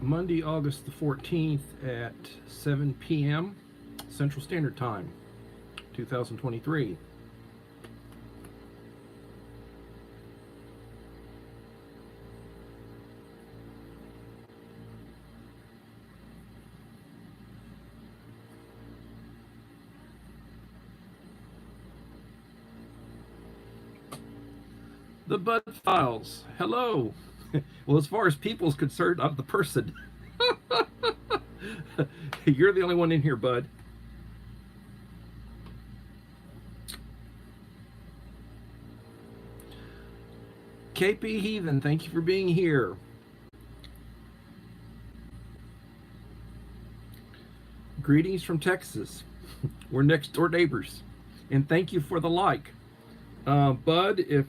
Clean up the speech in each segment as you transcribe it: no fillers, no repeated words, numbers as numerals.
Monday, August the 14th at 7 p.m. Central Standard Time, 2023. The Bud Files. Hello. Well, as far as people's concerned, I'm the person. You're the only one in here, Bud. KP Heathen, thank you for being here. Greetings from Texas. We're next door neighbors. And thank you for the like. Bud, if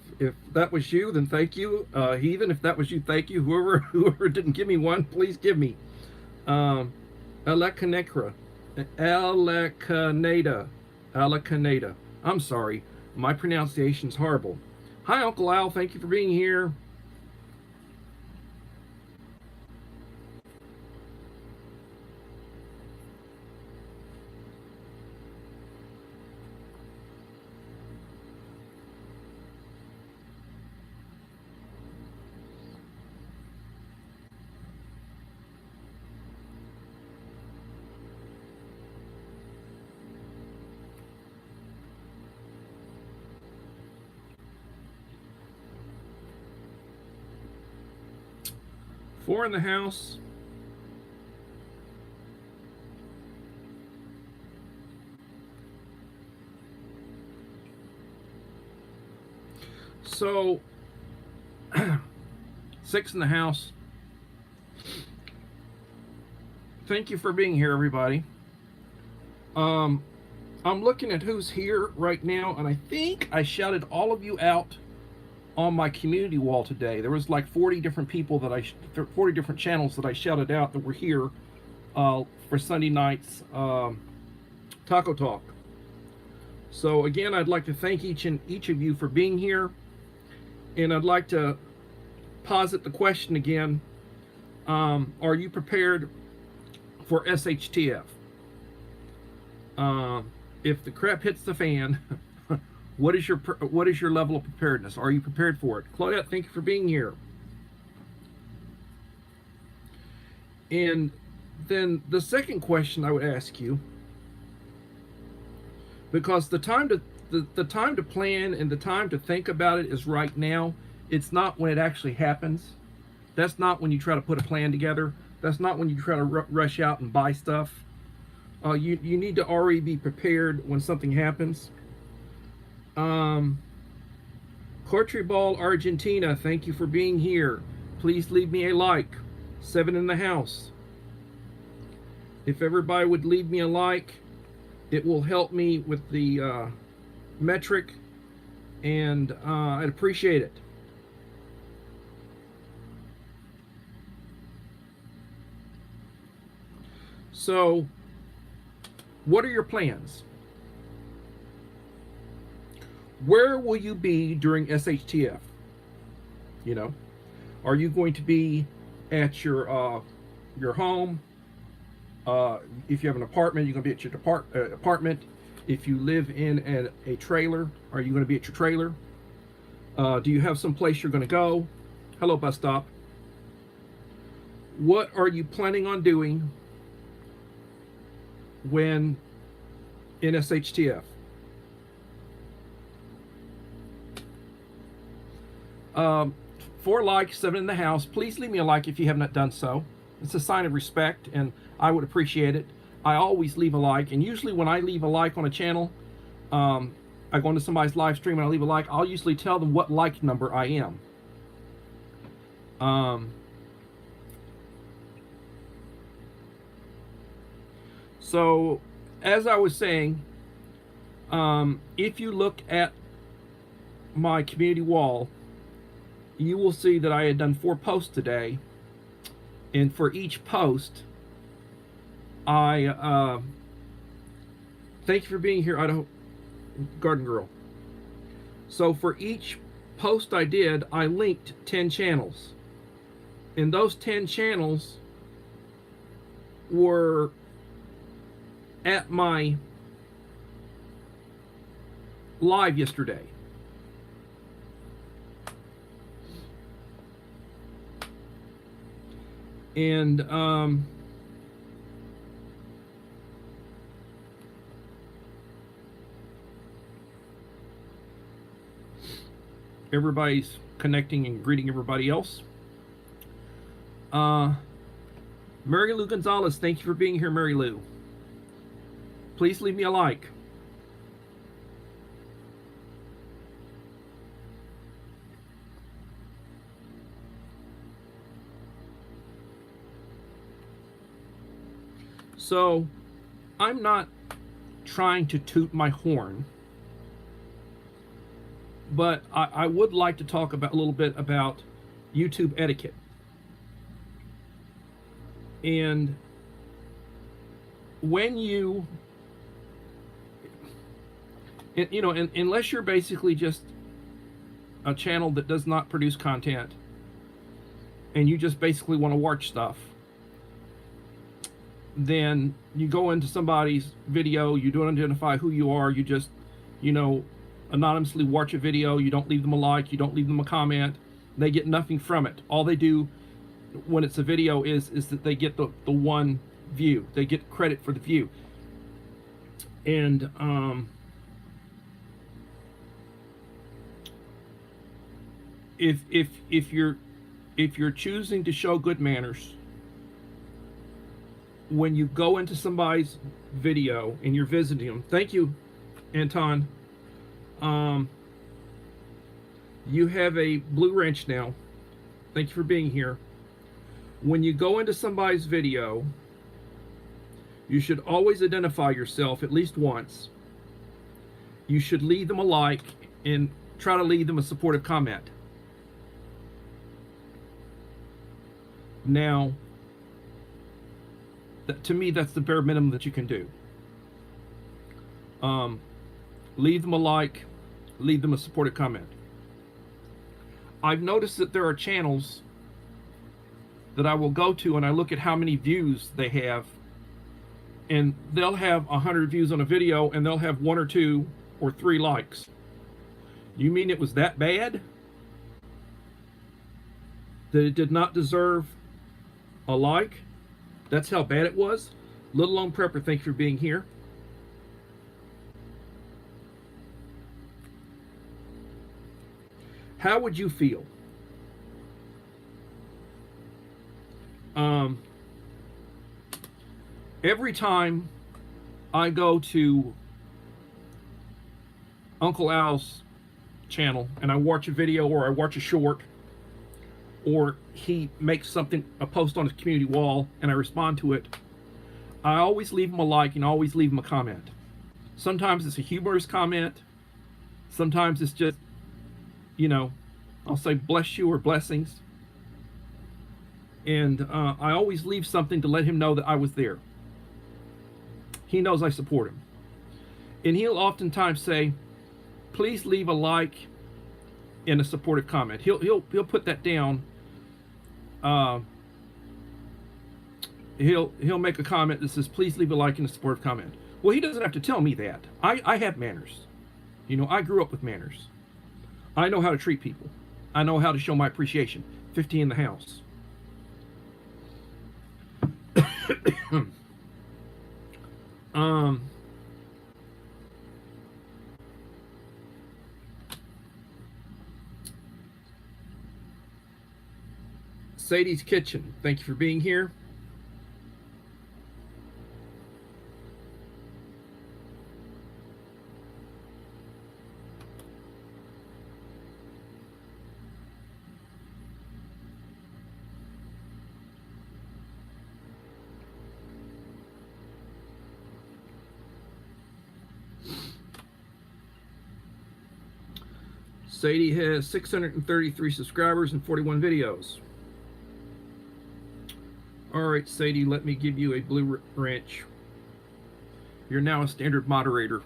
that was you, then thank you. Heathen, if that was you, thank you. Whoever didn't give me one, please give me. Alacanecra. Alacaneda. I'm sorry. My pronunciation's horrible. Hi, Uncle Al. Thank you for being here. Four in the house. So, 6 in the house. Thank you for being here, everybody. I'm looking at who's here right now, and I think I shouted all of you out on my community wall today. There was like 40 different people 40 different channels that I shouted out that were here for Sunday night's Taco Talk. So again, I'd like to thank each of you for being here, and I'd like to posit the question again. Are you prepared for SHTF? If the crap hits the fan, what is your level of preparedness? Are you prepared for it? Claudette, thank you for being here. And then the second question I would ask you, because the time to plan and the time to think about it is right now. It's not when it actually happens. That's not when you try to put a plan together. That's not when you try to rush out and buy stuff. You need to already be prepared when something happens. Cortribal Argentina, thank you for being here. Please leave me a like. 7 in the house. If everybody would leave me a like, it will help me with the metric, and I'd appreciate it. So, what are your plans? Where will you be during SHTF? You know, are you going to be at your home? If you have an apartment, you're going to be at your apartment. If you live in a trailer, are you going to be at your trailer? Do you have some place you're going to go? Hello, bus stop. What are you planning on doing when in SHTF? 4 likes, 7 in the house. Please leave me a like if you have not done so. It's a sign of respect, and I would appreciate it. I always leave a like, and usually when I leave a like on a channel, I go into somebody's live stream and I leave a like, I'll usually tell them what like number I am. So, as I was saying, if you look at my community wall, you will see that I had done 4 posts today, and for each post, I thank you for being here, Idaho Garden Girl. So for each post I did, I linked 10 channels. And those 10 channels were at my live yesterday. And everybody's connecting and greeting everybody else. Mary Lou Gonzalez, thank you for being here, Mary Lou. Please leave me a like. So, I'm not trying to toot my horn, but I would like to talk about a little bit about YouTube etiquette. And when you, unless you're basically just a channel that does not produce content and you just basically want to watch stuff, then you go into somebody's video, you don't identify who you are, you just, anonymously watch a video, you don't leave them a like, you don't leave them a comment, they get nothing from it. All they do when it's a video is that they get the one view, they get credit for the view. And if you're choosing to show good manners, when you go into somebody's video and you're visiting them, thank you, Anton. You have a blue wrench now. Thank you for being here. When you go into somebody's video, you should always identify yourself at least once. You should leave them a like and try to leave them a supportive comment. Now, to me, that's the bare minimum that you can do. Leave them a like, leave them a supportive comment. I've noticed that there are channels that I will go to and I look at how many views they have, and they'll have 100 views on a video and they'll have 1 or 2 or 3 likes. You mean it was that bad? That it did not deserve a like? That's how bad it was? Little Lone Prepper, thank you for being here. How would you feel? Every time I go to Uncle Al's channel and I watch a video or I watch a short, or he makes a post on his community wall and I respond to it, I always leave him a like and always leave him a comment. Sometimes it's a humorous comment. Sometimes it's just, I'll say bless you or blessings. And I always leave something to let him know that I was there. He knows I support him. And he'll oftentimes say, please leave a like and a supportive comment. He'll put that down. He'll make a comment that says, please leave a like and a supportive comment. Well, he doesn't have to tell me that. I have manners. I grew up with manners. I know how to treat people. I know how to show my appreciation. 50 in the house. Sadie's Kitchen, thank you for being here. Sadie has 633 subscribers and 41 videos. All right, Sadie, let me give you a blue wrench. You're now a standard moderator.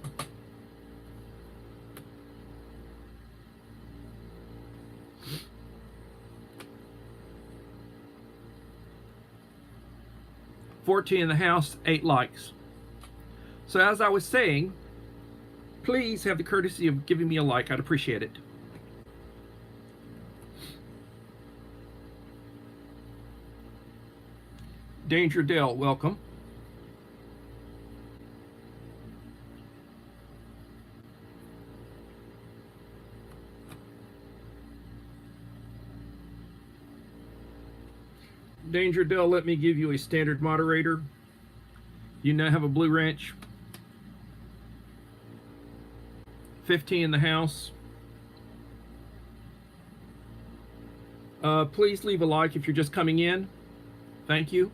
14 in the house, 8 likes. So as I was saying, please have the courtesy of giving me a like. I'd appreciate it. Danger Dell, welcome. Danger Dell, let me give you a standard moderator. You now have a blue wrench. 15 in the house. Please leave a like if you're just coming in. Thank you.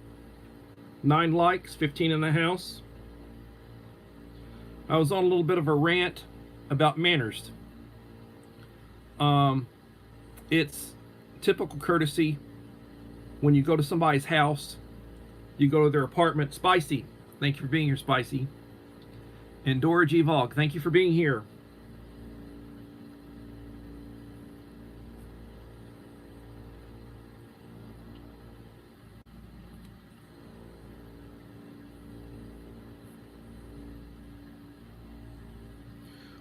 9 likes, 15 in the house. I was on a little bit of a rant about manners. It's typical courtesy when you go to somebody's house, you go to their apartment. Spicy, thank you for being here, Spicy. And Dora G. Vog, thank you for being here.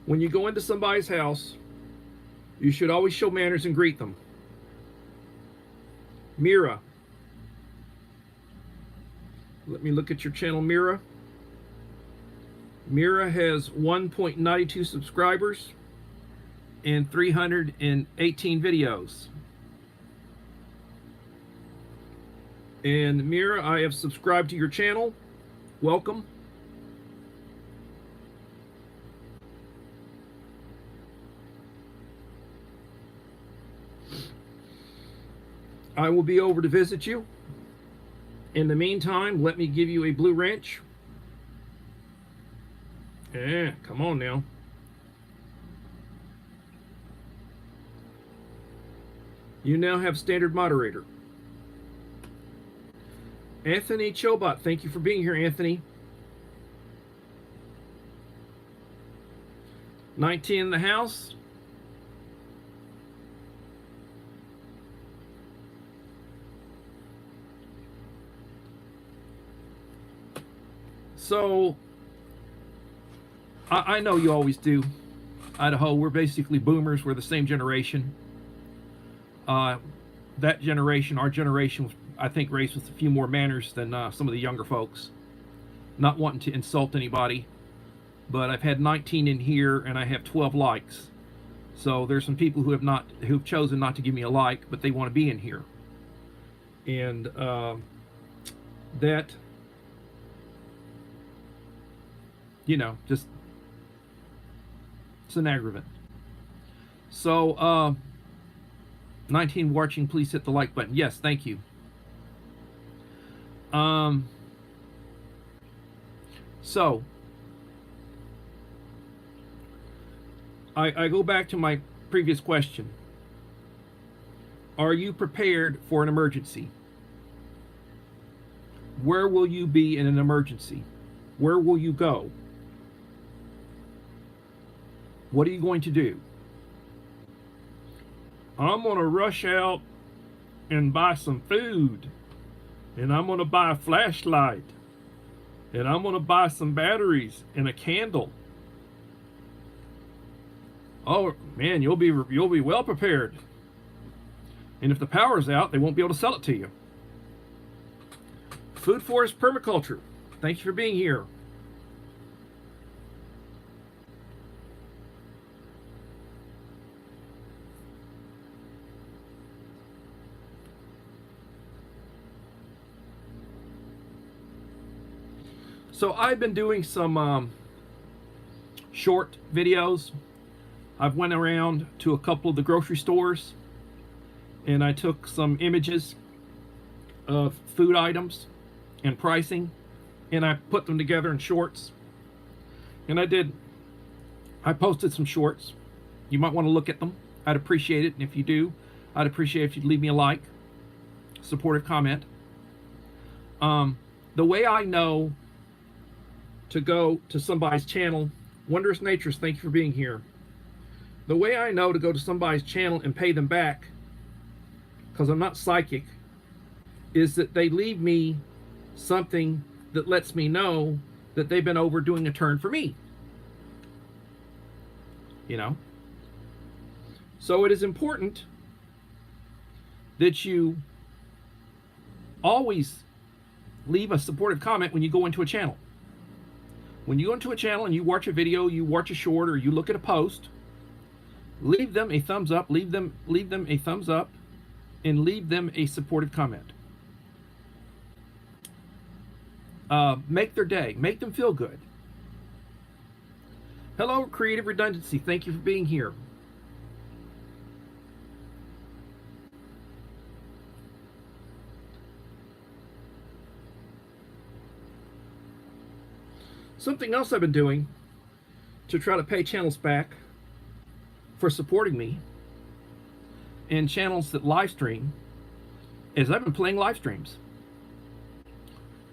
When you go into somebody's house, you should always show manners and greet them. Mira. Let me look at your channel, Mira. Mira has 1.92 subscribers and 318 videos. And Mira, I have subscribed to your channel. Welcome. I will be over to visit you. In the meantime, let me give you a blue wrench. Yeah, come on now. You now have standard moderator. Anthony Chobot, thank you for being here, Anthony. 19 in the house. So, I know you always do. Idaho, we're basically boomers. We're the same generation. That generation, our generation, was, I think, raised with a few more manners than some of the younger folks. Not wanting to insult anybody, but I've had 19 in here and I have 12 likes. So there's some people who've chosen not to give me a like, but they want to be in here. And that, you know, just, it's an aggravant. So 19 watching, please hit the like button. Yes, thank you. So I go back to my previous question. Are you prepared for an emergency? Where will you be in an emergency? Where will you go? What are you going to do? I'm going to rush out and buy some food. And I'm going to buy a flashlight. And I'm going to buy some batteries and a candle. Oh man, you'll be well prepared. And if the power's out, they won't be able to sell it to you. Food Forest Permaculture, thank you for being here. So I've been doing some short videos. I've went around to a couple of the grocery stores and I took some images of food items and pricing and I put them together in shorts. And I posted some shorts. You might want to look at them. I'd appreciate it. And if you do, I'd appreciate if you'd leave me a like, supportive comment. The way I know to go to somebody's channel, Wondrous Natures, thank you for being here. The way I know to go to somebody's channel and pay them back, because I'm not psychic, is that they leave me something that lets me know that they've been over doing a turn for me. You know? So it is important that you always leave a supportive comment when you go into a channel. When you go into a channel and you watch a video, you watch a short, or you look at a post, leave them a thumbs up, leave them a thumbs up, and leave them a supportive comment. Make their day, make them feel good. Hello, Creative Redundancy. Thank you for being here. Something else I've been doing to try to pay channels back for supporting me and channels that live stream is I've been playing live streams.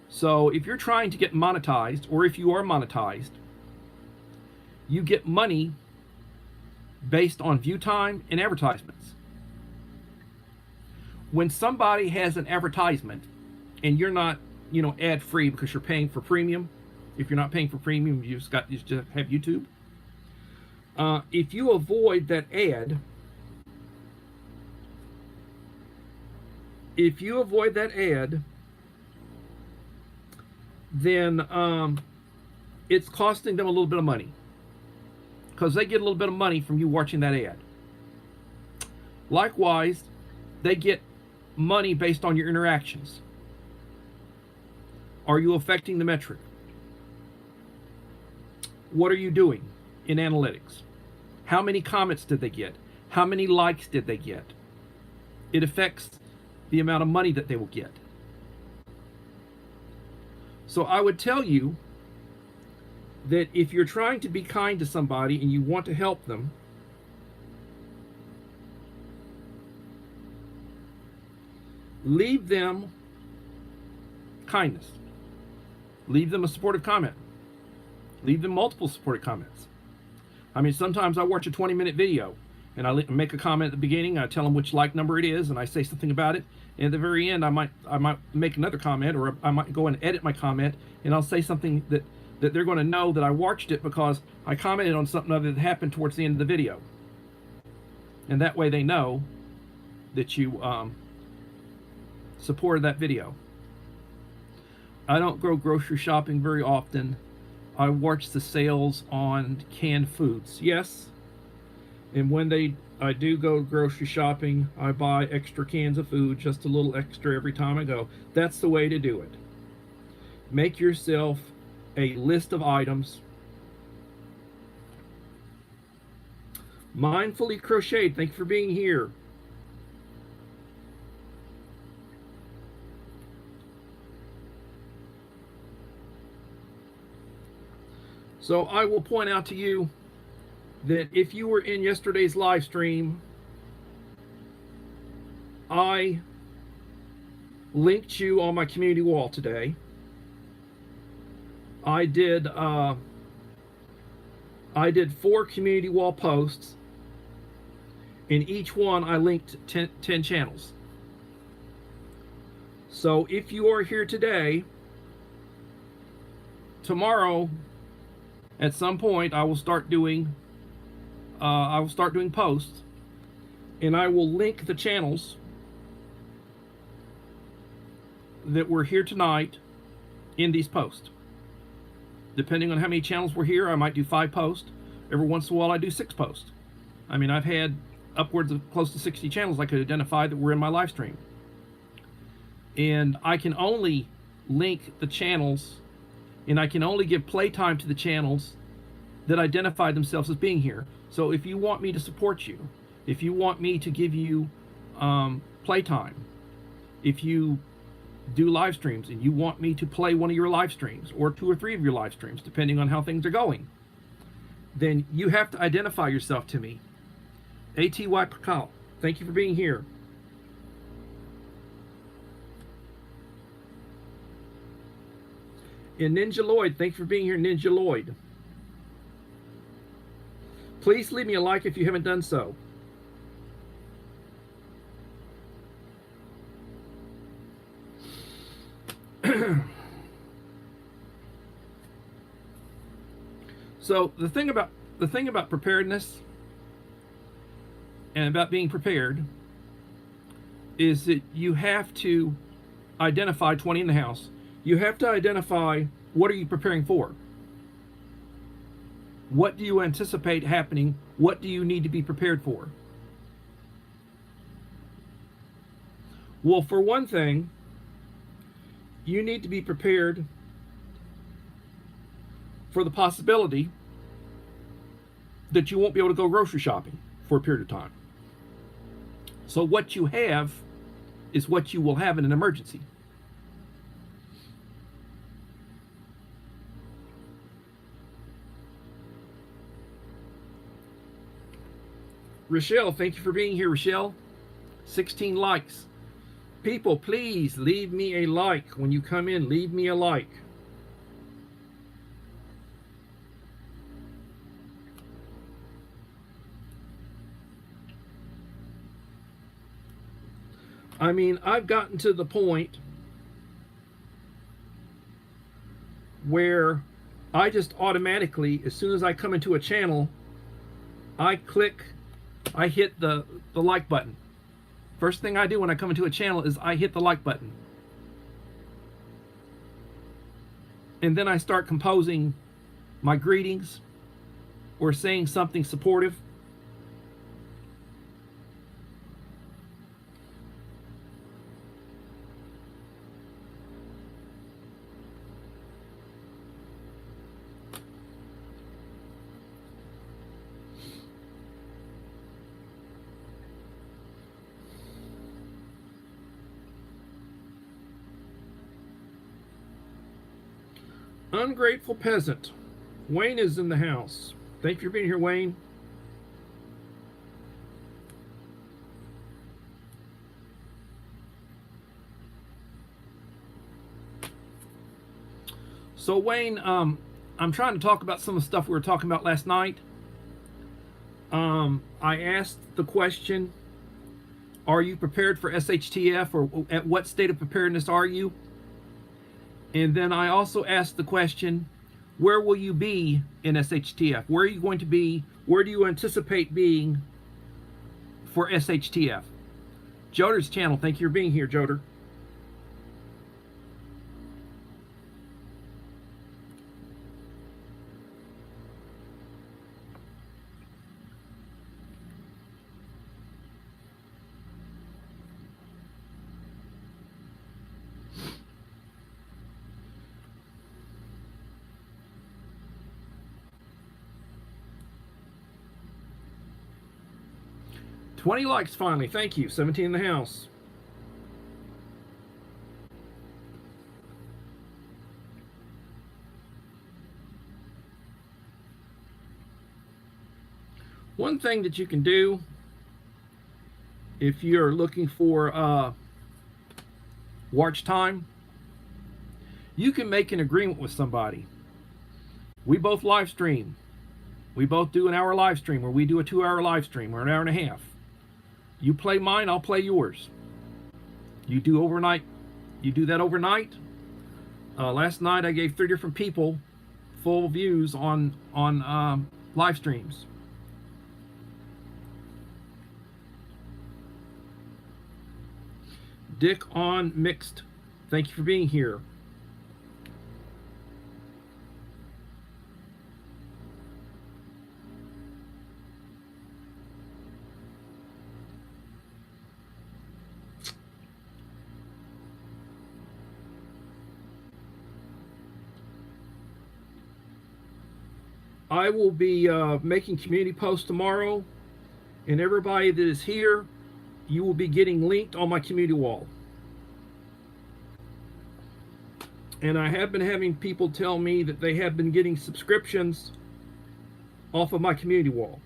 So if you're trying to get monetized, or if you are monetized, you get money based on view time and advertisements. When somebody has an advertisement and you're not, ad free because you're paying for premium. If you're not paying for premium, you just have YouTube. If you avoid that ad, then it's costing them a little bit of money, because they get a little bit of money from you watching that ad. Likewise, they get money based on your interactions. Are you affecting the metric? What are you doing in analytics? How many comments did they get? How many likes did they get? It affects the amount of money that they will get. So I would tell you that if you're trying to be kind to somebody and you want to help them, leave them kindness. Leave them a supportive comment. Leave them multiple supportive comments. I mean, sometimes I watch a 20-minute video and I make a comment at the beginning. I tell them which like number it is, and I say something about it. And at the very end, I might make another comment, or I might go and edit my comment, and I'll say something that they're going to know that I watched it because I commented on something other that happened towards the end of the video. And that way they know that you supported that video. I don't go grocery shopping very often. I watch the sales on canned foods. Yes. And when I do go grocery shopping, I buy extra cans of food, just a little extra every time I go. That's the way to do it. Make yourself a list of items. Mindfully Crocheted, thank you for being here. So I will point out to you that if you were in yesterday's live stream, I linked you on my community wall today. I did 4 community wall posts. In each one, I linked 10 channels. So if you are here today, tomorrow, at some point, I will start doing posts, and I will link the channels that were here tonight in these posts. Depending on how many channels were here, I might do 5 posts. Every once in a while, I do 6 posts. I mean, I've had upwards of close to 60 channels I could identify that were in my live stream. And I can only link the channels, and I can only give playtime to the channels that identify themselves as being here. So if you want me to support you, if you want me to give you playtime, if you do live streams and you want me to play one of your live streams, or 2 or 3 of your live streams, depending on how things are going, then you have to identify yourself to me. ATY Pakal, thank you for being here. And Ninja Lloyd, thank you for being here, Ninja Lloyd. Please leave me a like if you haven't done so. So the thing about preparedness and about being prepared is that you have to identify 20 in the house. You have to identify what are you preparing for? What do you anticipate happening? What do you need to be prepared for? Well, for one thing, you need to be prepared for the possibility that you won't be able to go grocery shopping for a period of time. So what you have is what you will have in an emergency. Rochelle, thank you for being here, Rochelle. 16 likes. People, please leave me a like. When you come in, leave me a like. I mean, I've gotten to the point where I just automatically, as soon as I come into a channel, I hit the like button. First thing I do when I come into a channel is I hit the like button. And then I start composing my greetings or saying something supportive. Ungrateful peasant. Wayne is in the house. Thank you for being here, Wayne. So Wayne, I'm trying to talk about some of the stuff we were talking about last night. I asked the question, are you prepared for SHTF, or at what state of preparedness are you? And then I also asked the question, where will you be in SHTF? Where are you going to be? Where do you anticipate being for SHTF? Joder's channel, thank you for being here, Joder. $20 likes finally. Thank you. 17 in the house. One thing that you can do if you're looking for watch time, you can make an agreement with somebody. We both live stream. We both do an hour live stream, or we do a 2-hour live stream, or an hour and a half. You play mine, I'll play yours. You do overnight. You do that overnight. Last night I gave 3 different people full views on live streams. Dick on Mixed, thank you for being here. I will be making community posts tomorrow, and everybody that is here, you will be getting linked on my community wall. And I have been having people tell me that they have been getting subscriptions off of my community wall.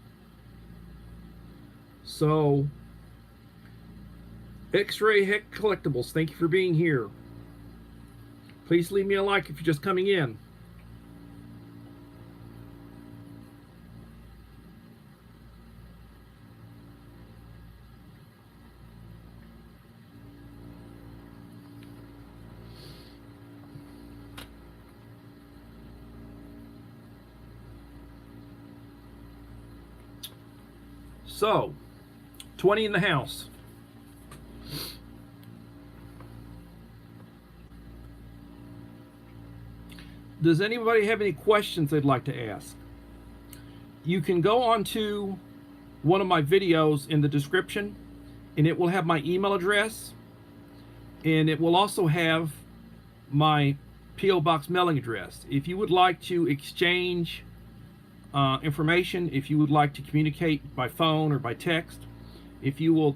So, X-Ray Heck Collectibles, thank you for being here. Please leave me a like if you're just coming in. So, 20 in the house. Does anybody have any questions they'd like to ask? You can go on to one of my videos in the description, and it will have my email address, and it will also have my P.O. Box mailing address. If you would like to exchange information, if you would like to communicate by phone or by text, if you will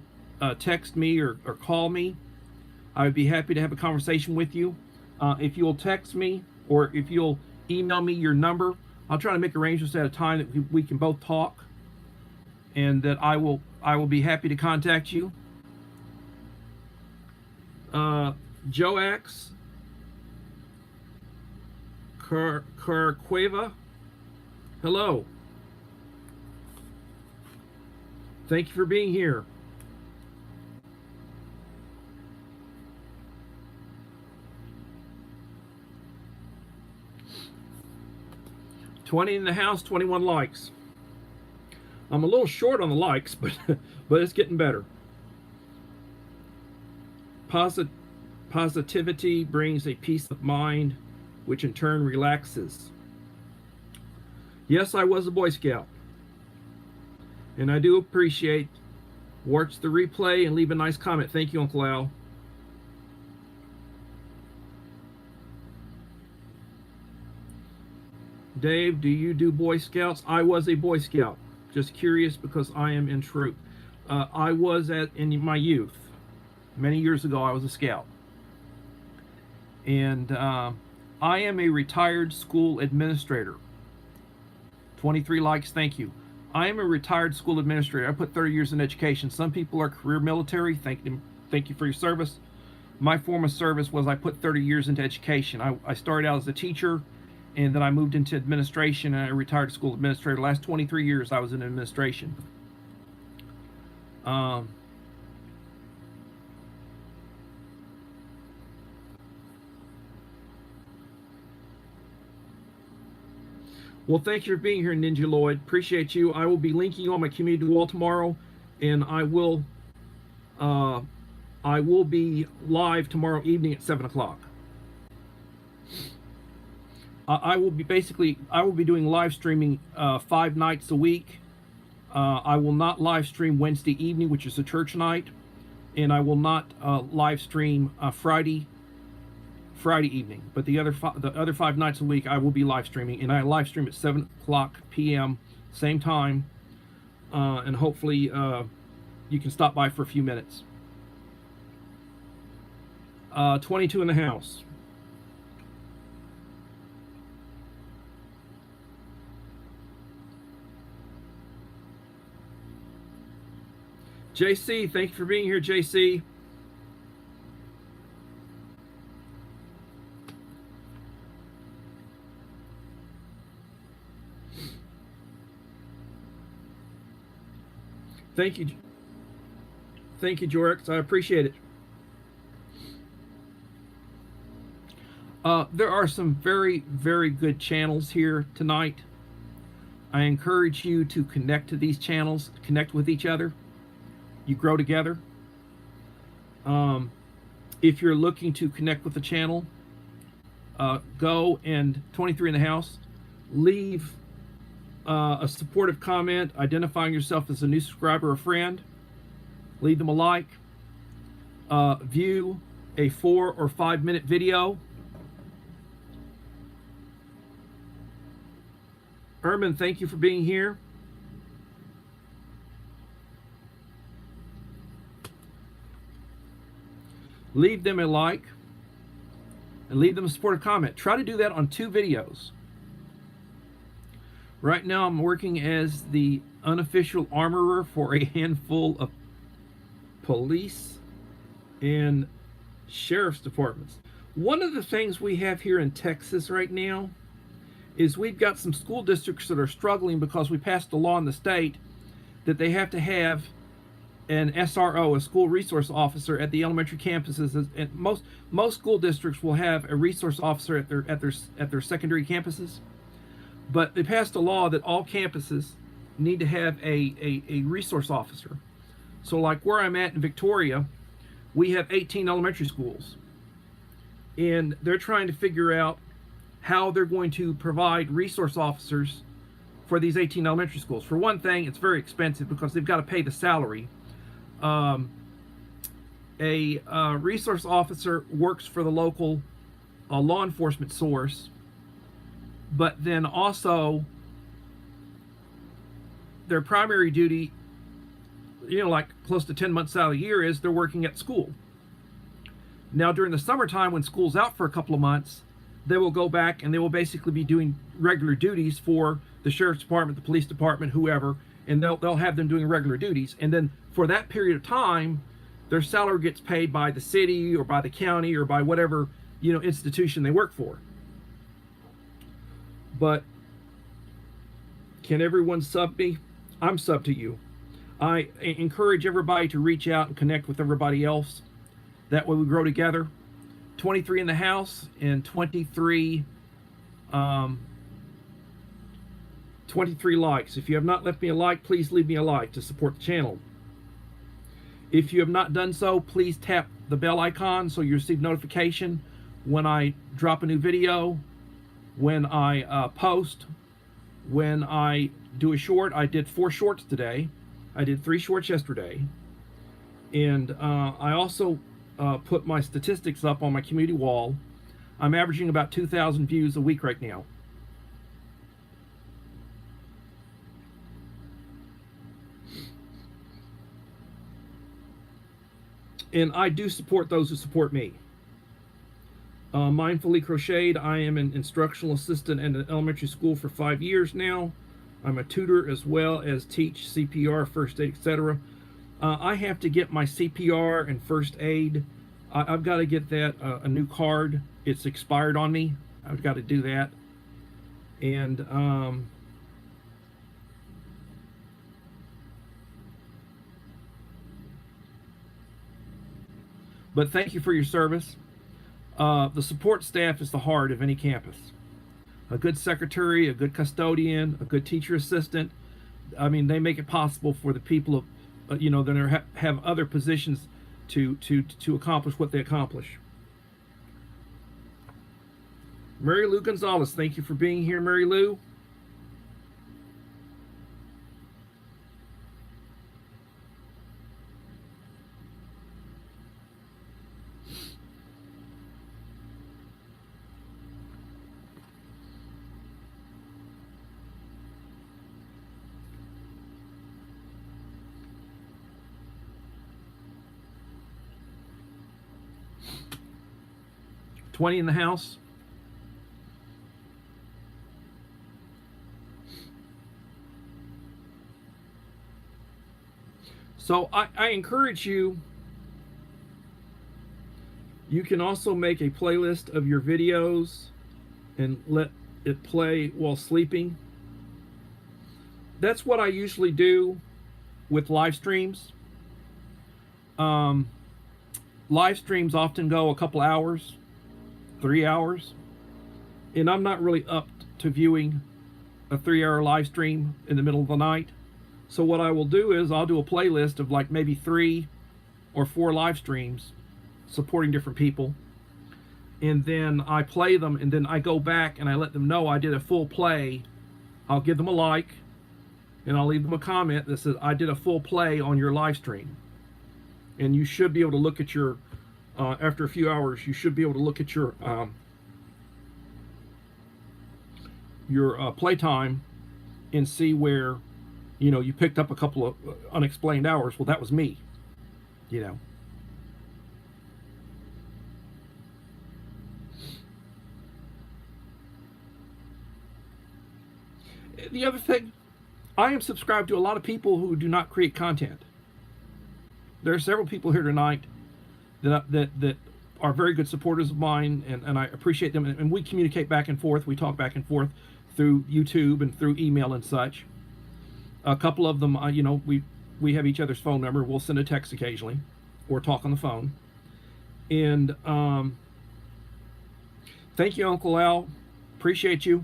text me or call me, I would be happy to have a conversation with you. If you'll text me or if you'll email me your number, I'll try to make arrangements at a time that we can both talk, and that I will be happy to contact you. Joax Carcueva, hello. Thank you for being here. $20 in the house, 21 likes. I'm a little short on the likes, but it's getting better. Positivity brings a peace of mind, which in turn relaxes. Yes, I was a Boy Scout, and I do appreciate. Watch the replay and leave a nice comment. Thank you, Uncle Al. Dave, do you do Boy Scouts? I was a Boy Scout. Just curious because I am in troop. I was in my youth. Many years ago, I was a scout. And I am a retired school administrator. 23 likes, thank you. I am a retired school administrator. I put 30 years in education. Some people are career military. Thank you for your service. My form of service was I put 30 years into education. I started out as a teacher, and then I moved into administration, and I retired school administrator. The last 23 years I was in administration. Well, thank you for being here, Ninja Lloyd. Appreciate you. I will be linking you on my community wall tomorrow, and I will be live tomorrow evening at 7 o'clock. I will be doing live streaming 5 nights a week. I will not live stream Wednesday evening, which is a church night, and I will not live stream Friday evening. But the other 5 nights a week, I will be live streaming, and I live stream at 7 o'clock p.m. same time, and hopefully you can stop by for a few minutes. 22 in the house. JC, thank you for being here, JC. Thank you. Thank you, Jorix. I appreciate it. There are some very, very good channels here tonight. I encourage you to connect to these channels, connect with each other. You grow together. If you're looking to connect with the channel, go and 23 in the house, leave a supportive comment identifying yourself as a new subscriber or friend. Leave them a like. View a 4 or 5 minute video. Ermin, thank you for being here. Leave them a like and leave them a supportive comment. Try to do that on 2 videos. Right now I'm working as the unofficial armorer for a handful of police and sheriff's departments. One of the things we have here in Texas right now is we've got some school districts that are struggling because we passed a law in the state that they have to have an SRO, a school resource officer, at the elementary campuses. And most school districts will have a resource officer at their secondary campuses. But they passed a law that all campuses need to have a resource officer. So like where I'm at in Victoria, we have 18 elementary schools, and they're trying to figure out how they're going to provide resource officers for these 18 elementary schools. For one thing, it's very expensive because they've got to pay the salary. A resource officer works for the local law enforcement source, but then also their primary duty, like close to 10 months out of the year, is they're working at school. Now during the summertime, when school's out for a couple of months, they will go back and they will basically be doing regular duties for the sheriff's department, the police department, whoever, and they'll have them doing regular duties. And then for that period of time, their salary gets paid by the city or by the county or by whatever institution they work for. But can everyone sub me? I'm sub to you. I encourage everybody to reach out and connect with everybody else. That way we grow together. 23 in the house and 23 likes. If you have not left me a like, please leave me a like to support the channel. If you have not done so, please tap the bell icon so you receive notification when I drop a new video, when I post, when I do a short. I did 4 shorts today. I did 3 shorts yesterday. And I also put my statistics up on my community wall. I'm averaging about 2,000 views a week right now. And I do support those who support me. Mindfully Crocheted, I am an instructional assistant in an elementary school for 5 years now. I'm a tutor as well as teach CPR, first aid, etc. I have to get my CPR and first aid. I've got to get that a new card. It's expired on me. I've got to do that. And but thank you for your service. The support staff is the heart of any campus. A good secretary, a good custodian, a good teacher assistant. I mean, they make it possible for the people of, that have other positions to accomplish what they accomplish. Mary Lou Gonzalez, thank you for being here, Mary Lou. $20 in the house. So I encourage you. You can also make a playlist of your videos and let it play while sleeping. That's what I usually do with live streams. Live streams often go a couple hours, 3 hours, and I'm not really up to viewing a 3-hour live stream in the middle of the night. So what I will do is I'll do a playlist of like maybe 3 or 4 live streams supporting different people, and then I play them, and then I go back and I let them know I did a full play. I'll give them a like, and I'll leave them a comment that says I did a full play on your live stream. And you should be able to look at your after a few hours, you should be able to look at your playtime and see where you picked up a couple of unexplained hours. Well, that was me. The other thing, I am subscribed to a lot of people who do not create content. There are several people here tonight that are very good supporters of mine, and I appreciate them. And we communicate back and forth. We talk back and forth through YouTube and through email and such. A couple of them, we have each other's phone number. We'll send a text occasionally or talk on the phone. And thank you, Uncle Al. Appreciate you.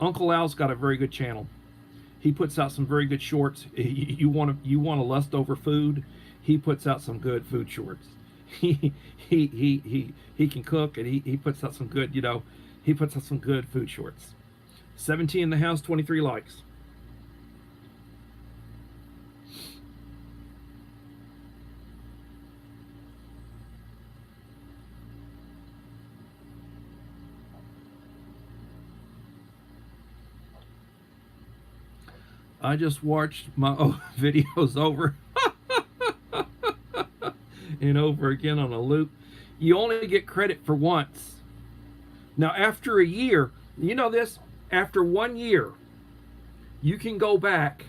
Uncle Al's got a very good channel. He puts out some very good shorts. You want to lust over food? He puts out some good food shorts. He can cook, and he puts out some good, he puts out some good food shorts. 17 in the house, 23 likes. I just watched my old videos over and over again on a loop. You only get credit for once. Now, after a year, you know this? After 1 year, you can go back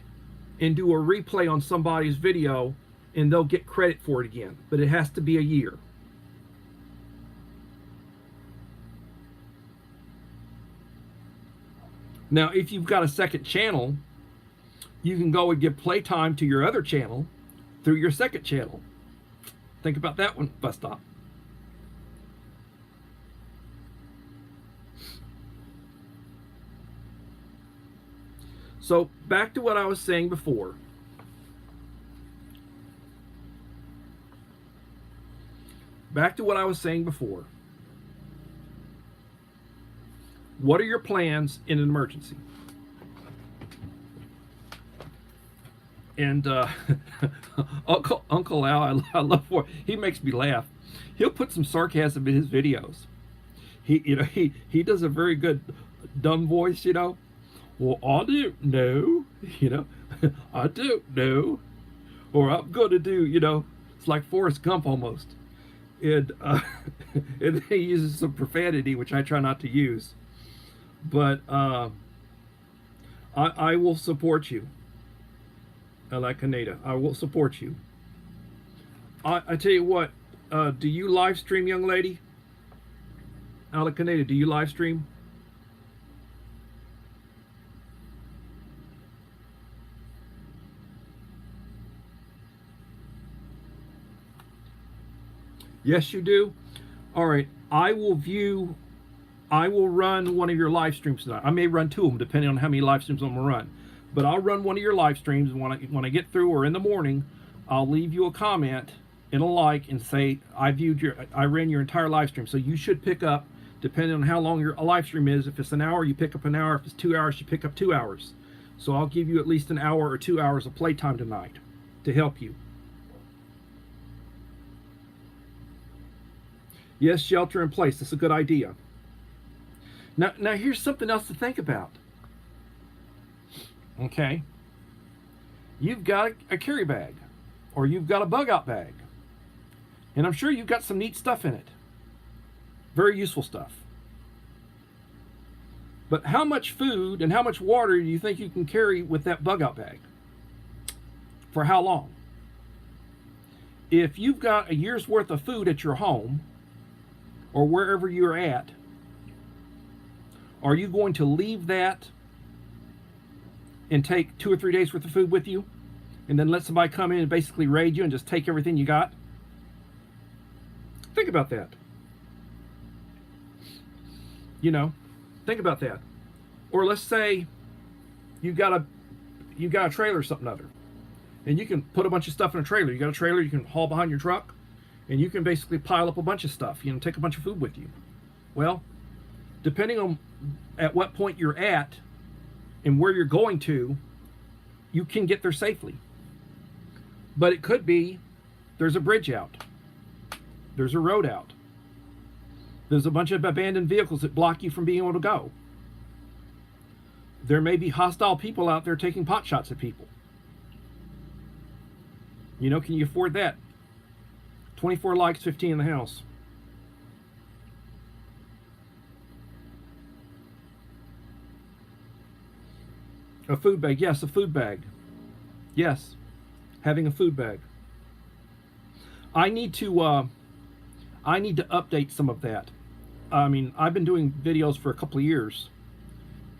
and do a replay on somebody's video and they'll get credit for it again. But it has to be a year. Now, if you've got a second channel, you can go and give playtime to your other channel through your second channel. Think about that one, bus stop. So back to what I was saying before. What are your plans in an emergency? And Uncle Al, I love he makes me laugh. He'll put some sarcasm in his videos. He does a very good dumb voice, Well, I don't know, I don't know, or I'm gonna do, it's like Forrest Gump almost. And and he uses some profanity, which I try not to use. But I will support you. I like Canada. I will support you. I tell you what, do you live stream, young lady? Canada, do you live stream? Yes, you do? All right. I will run one of your live streams tonight. I may run two of them, depending on how many live streams I'm going to run. But I'll run one of your live streams when I get through, or in the morning. I'll leave you a comment and a like and say I ran your entire live stream. So you should pick up, depending on how long your live stream is. If it's an hour, you pick up an hour. If it's 2 hours, you pick up 2 hours. So I'll give you at least an hour or 2 hours of playtime tonight to help you. Yes, shelter in place. That's a good idea. Now here's something else to think about. Okay. You've got a carry bag, or you've got a bug out bag. And I'm sure you've got some neat stuff in it. Very useful stuff. But how much food and how much water do you think you can carry with that bug out bag? For how long? If you've got a year's worth of food at your home, or wherever you're at, are you going to leave that and take 2 or 3 days worth of food with you, and then let somebody come in and basically raid you and just take everything you got? Think about that. Think about that. Or let's say you've got a trailer or something other, and you can put a bunch of stuff in a trailer. You got a trailer you can haul behind your truck, and you can basically pile up a bunch of stuff, take a bunch of food with you. Well, depending on at what point you're at and where you're going to, you can get there safely. But it could be there's a bridge out, there's a road out, there's a bunch of abandoned vehicles that block you from being able to go. There may be hostile people out there taking pot shots at people. Can you afford that? 24 likes, 15 in the house. A food bag. Yes, a food bag. Yes, having a food bag. I need to update some of that. I mean, I've been doing videos for a couple of years,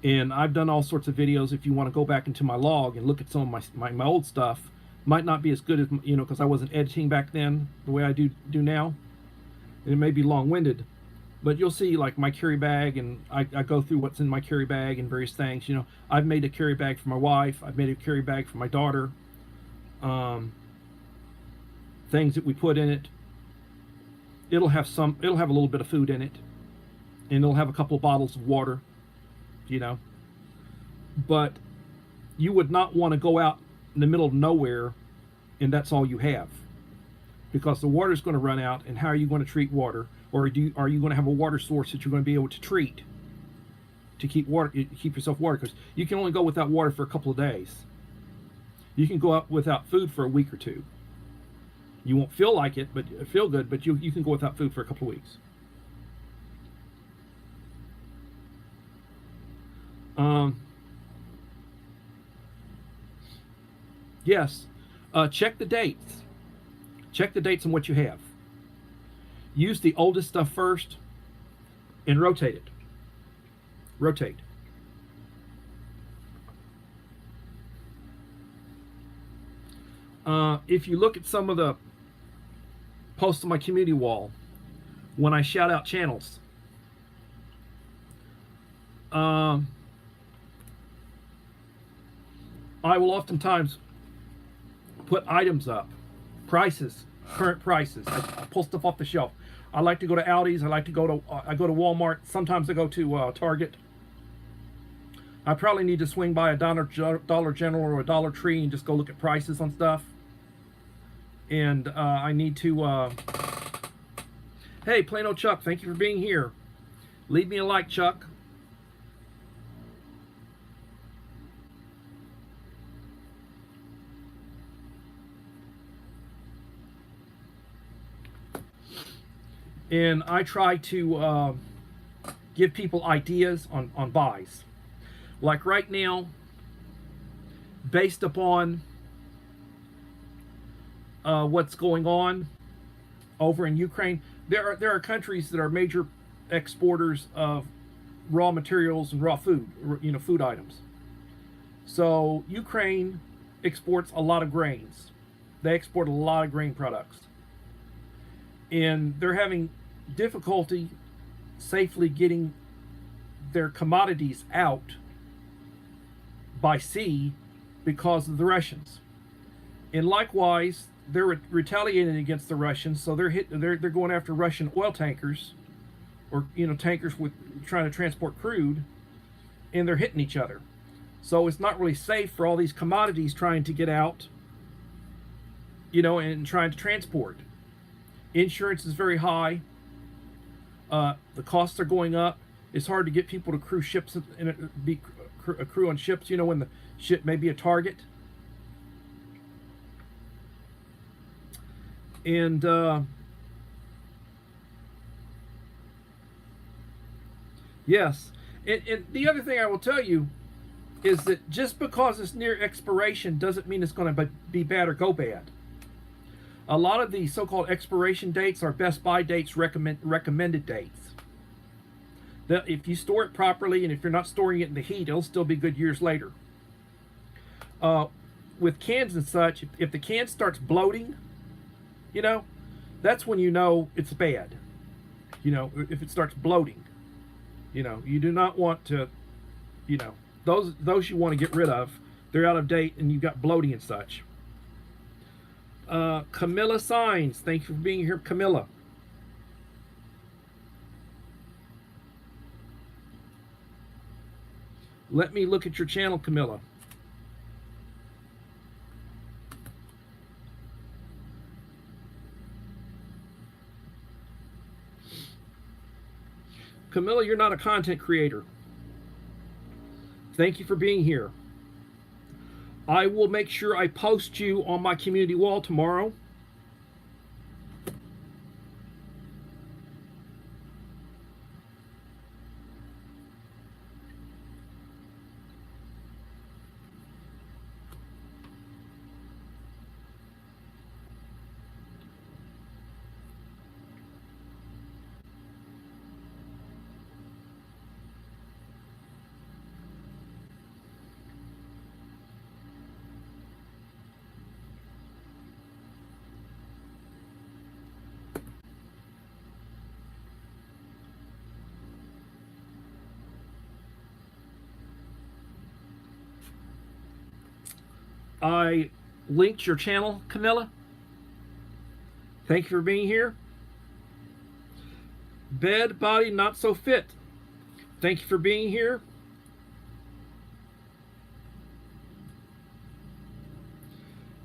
and I've done all sorts of videos. If you want to go back into my log and look at some of my old stuff, might not be as good as, because I wasn't editing back then the way I do now, and it may be long-winded. But you'll see like my carry bag, and I go through what's in my carry bag and various things. You know, I've made a carry bag for my wife. I've made a carry bag for my daughter. Um, Things that we put in it. It'll have some. It'll have a little bit of food in it, and it'll have a couple of bottles of water. You know, but you would not want to go out in the middle of nowhere, and that's all you have, because the water is going to run out. And how are you going to treat water? Or are you going to have a water source that you're going to be able to treat to keep yourself water? Because you can only go without water for a couple of days. You can go out without food for a week or two. You won't feel like it, but feel good. But you can go without food for a couple of weeks. Um, yes, check the dates. Check the dates on what you have. Use the oldest stuff first and rotate it. Rotate. If you look at some of the posts on my community wall, when I shout out channels, I will oftentimes put items up, prices, current prices. I pull stuff off the shelf. I like to go to Aldi's. I go to Walmart. Sometimes I go to Target. I probably need to swing by a Dollar General or a Dollar Tree and just go look at prices on stuff. And I need to. Hey, Plain Old Chuck, thank you for being here. Leave me a like, Chuck. And I try to give people ideas on buys. Like right now, based upon what's going on over in Ukraine, there are countries that are major exporters of raw materials and raw food, food items. So Ukraine exports a lot of grains. They export a lot of grain products. And they're having difficulty safely getting their commodities out by sea because of the Russians. And likewise, they're retaliating against the Russians, so they're going after Russian oil tankers, or tankers with trying to transport crude, and they're hitting each other. So it's not really safe for all these commodities trying to get out, and trying to transport. Insurance is very high. The costs are going up. It's hard to get people to crew ships and be a crew on ships. When the ship may be a target. And yes, and the other thing I will tell you is that just because it's near expiration doesn't mean it's going to be bad or go bad. A lot of the so-called expiration dates are best buy dates, recommended dates. That if you store it properly, and if you're not storing it in the heat, it'll still be good years later. With cans and such, if the can starts bloating, that's when it's bad. If it starts bloating, you do not want to, those you want to get rid of. They're out of date, and you've got bloating and such. Camilla Signs, thank you for being here, Camilla. Let me look at your channel, Camilla. Camilla, you're not a content creator. Thank you for being here. I will make sure I post you on my community wall tomorrow. I linked your channel, Camilla. Thank you for being here. Bed Body Not So Fit. Thank you for being here.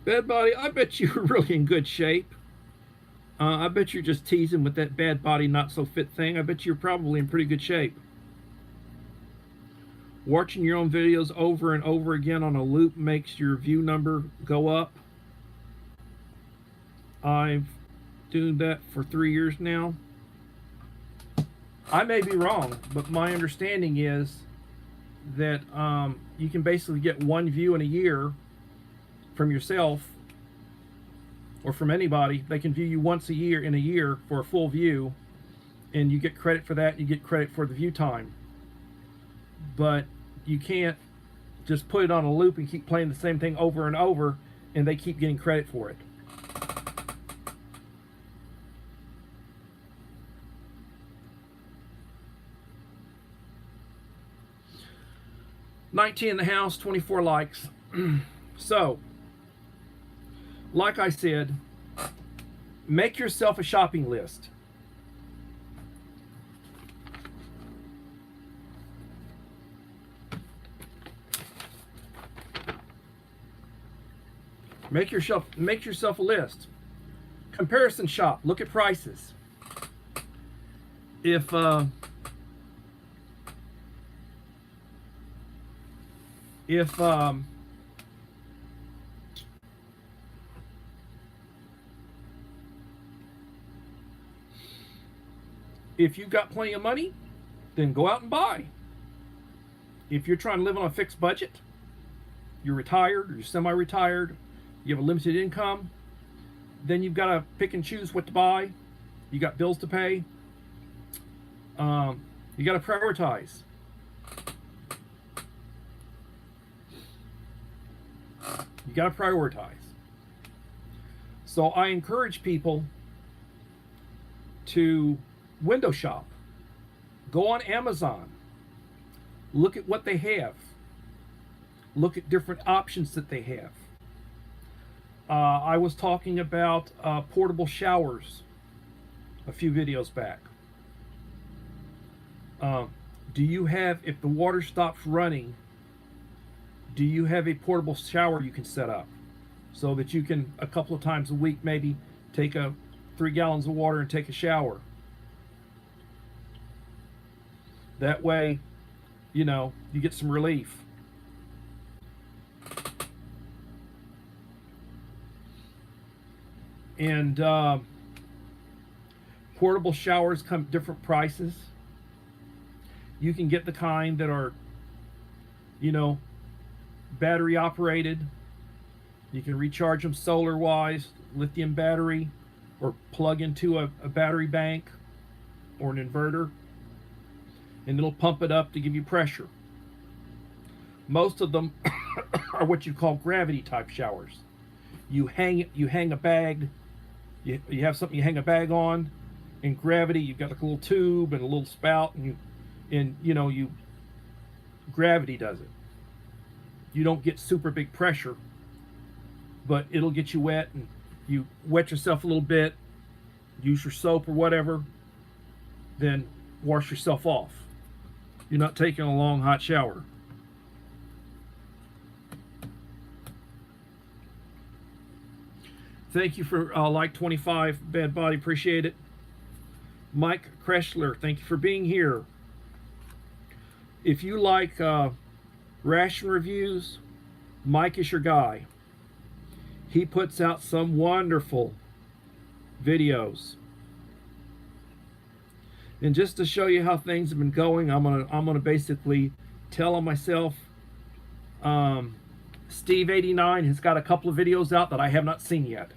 Bed Body, I bet you're really in good shape. I bet you're just teasing with that Bad Body Not So Fit thing. I bet you're probably in pretty good shape. Watching your own videos over and over again on a loop makes your view number go up. I've doing that for 3 years now. I may be wrong, but my understanding is that you can basically get one view in a year from yourself or from anybody. They can view you once a year in a year for a full view, and you get credit for that. You get credit for the view time. But you can't just put it on a loop and keep playing the same thing over and over, and they keep getting credit for it. $19 in the house, 24 likes. So, like I said, make yourself a shopping list. Make yourself a list. Comparison shop. Look at prices. If you've got plenty of money, then go out and buy. If you're trying to live on a fixed budget, you're retired or you're semi-retired, you have a limited income, then you've got to pick and choose what to buy. You got bills to pay. You got to prioritize. You got to prioritize. So I encourage people to window shop. Go on Amazon. Look at what they have. Look at different options that they have. I was talking about portable showers a few videos back. Do you have, if the water stops running, do you have a portable shower you can set up so that you can a couple of times a week maybe take 3 gallons of water and take a shower? That way, you know, you get some relief. And portable showers come different prices. You can get the kind that are, you know, battery operated. You can recharge them solar wise, lithium battery, or plug into a battery bank or an inverter, and it'll pump it up to give you pressure. Most of them are what you call gravity type showers. You hang a bag, you have something you hang a bag on. In gravity, you've got like a little tube and a little spout, and gravity does it. You don't get super big pressure, but it'll get you wet, and you wet yourself a little bit, use your soap or whatever, then wash yourself off. You're not taking a long hot shower. Thank you for like 25, Bad Body, appreciate it. Mike Kreschler, thank you for being here. If you like ration reviews, Mike is your guy. He puts out some wonderful videos. And just to show you how things have been going, I'm gonna basically tell on myself. Steve89 has got a couple of videos out that I have not seen yet.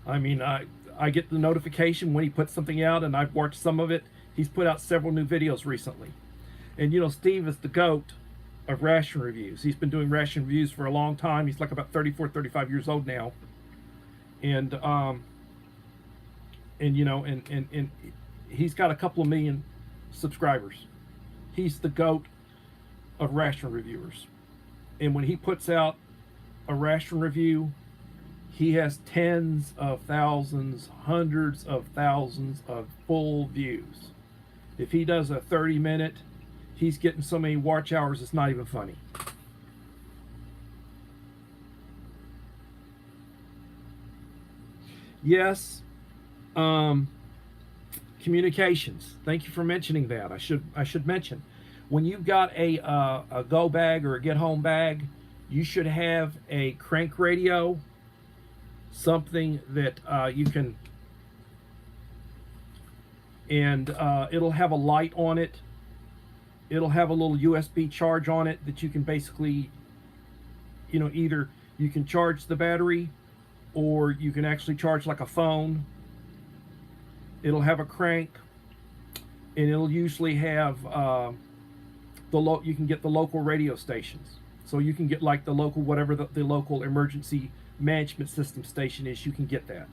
I mean, I get the notification when he puts something out, and I've watched some of it. He's put out several new videos recently. And you know, Steve is the GOAT of ration reviews. He's been doing ration reviews for a long time. He's like about 34, 35 years old now. And you know, and he's got a couple of million subscribers. He's the GOAT of ration reviewers. And when he puts out a ration review, he has tens of thousands, hundreds of thousands of full views. If he does a 30-minute, he's getting so many watch hours it's not even funny. Yes, communications. Thank you for mentioning that. I should mention, when you've got a go bag or a get home bag, you should have a crank radio, something that you can, and it'll have a light on it. It'll have a little USB charge on it that you can basically, either you can charge the battery or you can actually charge like a phone. It'll have a crank, and it'll usually have you can get the local radio stations. So you can get like the local, whatever the local emergency management system station is, you can get that.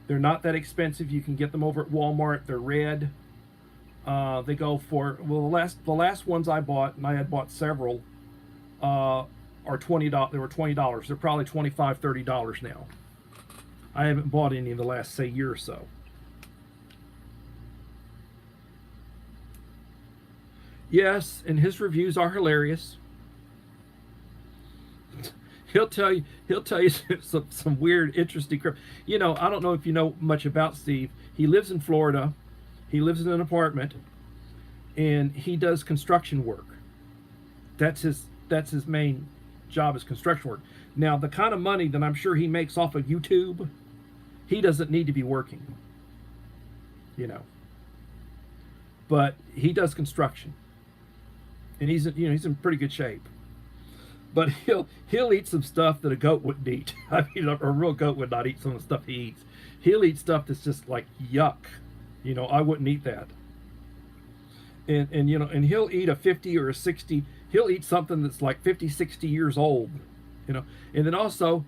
They're not that expensive. You can get them over at Walmart. They're red. They go for, well, the last ones I bought, and I had bought several, are $20. They were $20. They're probably $25, $30 now. I haven't bought any in the last, say, year or so. Yes, and his reviews are hilarious. He'll tell you some weird, interesting crap. I don't know if you know much about Steve. He lives in Florida. He lives in an apartment, and he does construction work. That's his main job, is construction work. Now, the kind of money that I'm sure he makes off of YouTube, he doesn't need to be working. But he does construction, and he's in pretty good shape. But he'll eat some stuff that a goat wouldn't eat. I mean, a real goat would not eat some of the stuff he eats. He'll eat stuff that's just like yuck. I wouldn't eat that. And he'll eat a 50 or a 60. He'll eat something that's like 50, 60 years old. And then also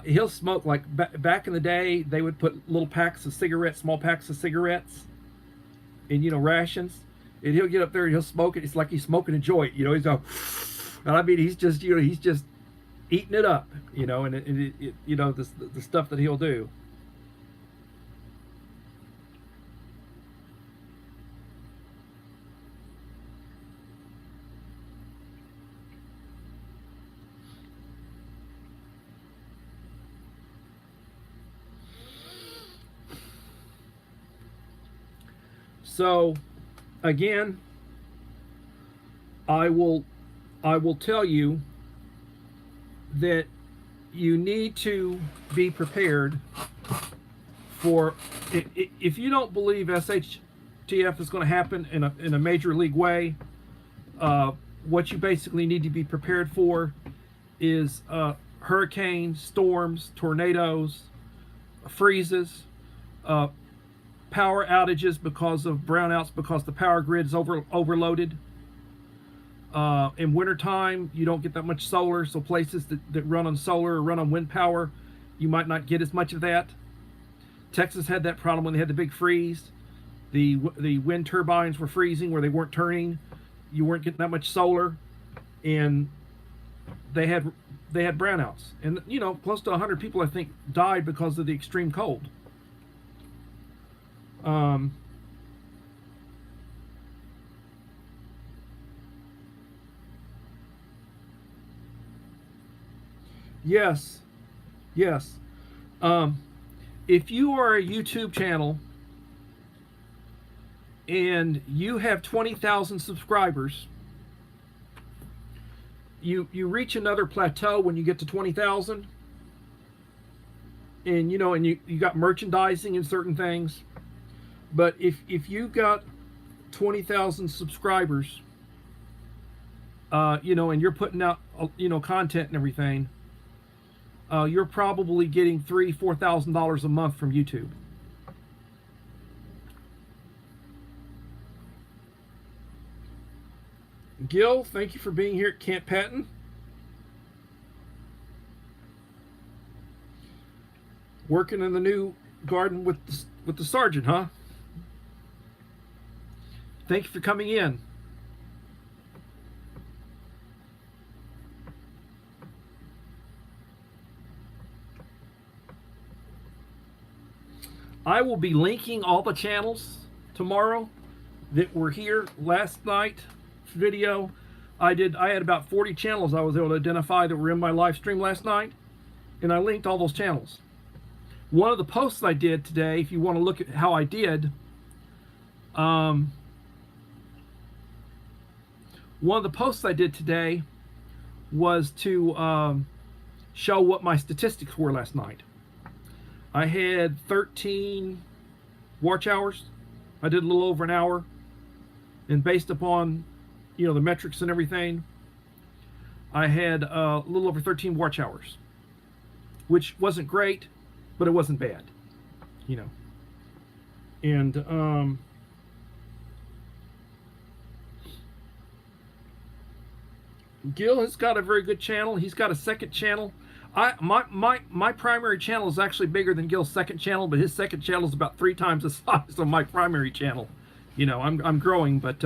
he'll smoke, like back in the day, they would put little packs of cigarettes, small packs of cigarettes in rations. And he'll get up there and he'll smoke it. It's like he's smoking a joint. He's going, and I mean, he's just eating it up. And the stuff that he'll do. So, again, I will tell you that you need to be prepared for, if you don't believe SHTF is going to happen in a major league way, what you basically need to be prepared for is hurricanes, storms, tornadoes, freezes, power outages because of brownouts, because the power grid is overloaded. In wintertime, you don't get that much solar, so places that run on solar or run on wind power, you might not get as much of that. Texas had that problem when they had the big freeze. The wind turbines were freezing where they weren't turning. You weren't getting that much solar, and they had brownouts. And close to 100 people, I think, died because of the extreme cold. Yes. If you are a YouTube channel and you have 20,000 subscribers, you reach another plateau when you get to 20,000, and you got merchandising and certain things. But if you've got 20,000 subscribers, and you're putting out content and everything, you're probably getting $3,000-$4,000 a month from YouTube. Gil, thank you for being here at Camp Patton. Working in the new garden with the sergeant, huh? Thank you for coming in. I will be linking all the channels tomorrow that were here last night video. I had about 40 channels I was able to identify that were in my live stream last night, and I linked all those channels. One of the posts I did today, if you want to look at how I did, one of the posts I did today was to show what my statistics were last night. I had 13 watch hours. I did a little over an hour, and based upon, you know, the metrics and everything, I had a little over 13 watch hours, which wasn't great, but it wasn't bad, you know. And Gil has got a very good channel. He's got a second channel. My primary channel is actually bigger than Gil's second channel, but his second channel is about 3 times the size of my primary channel. You know, I'm growing, but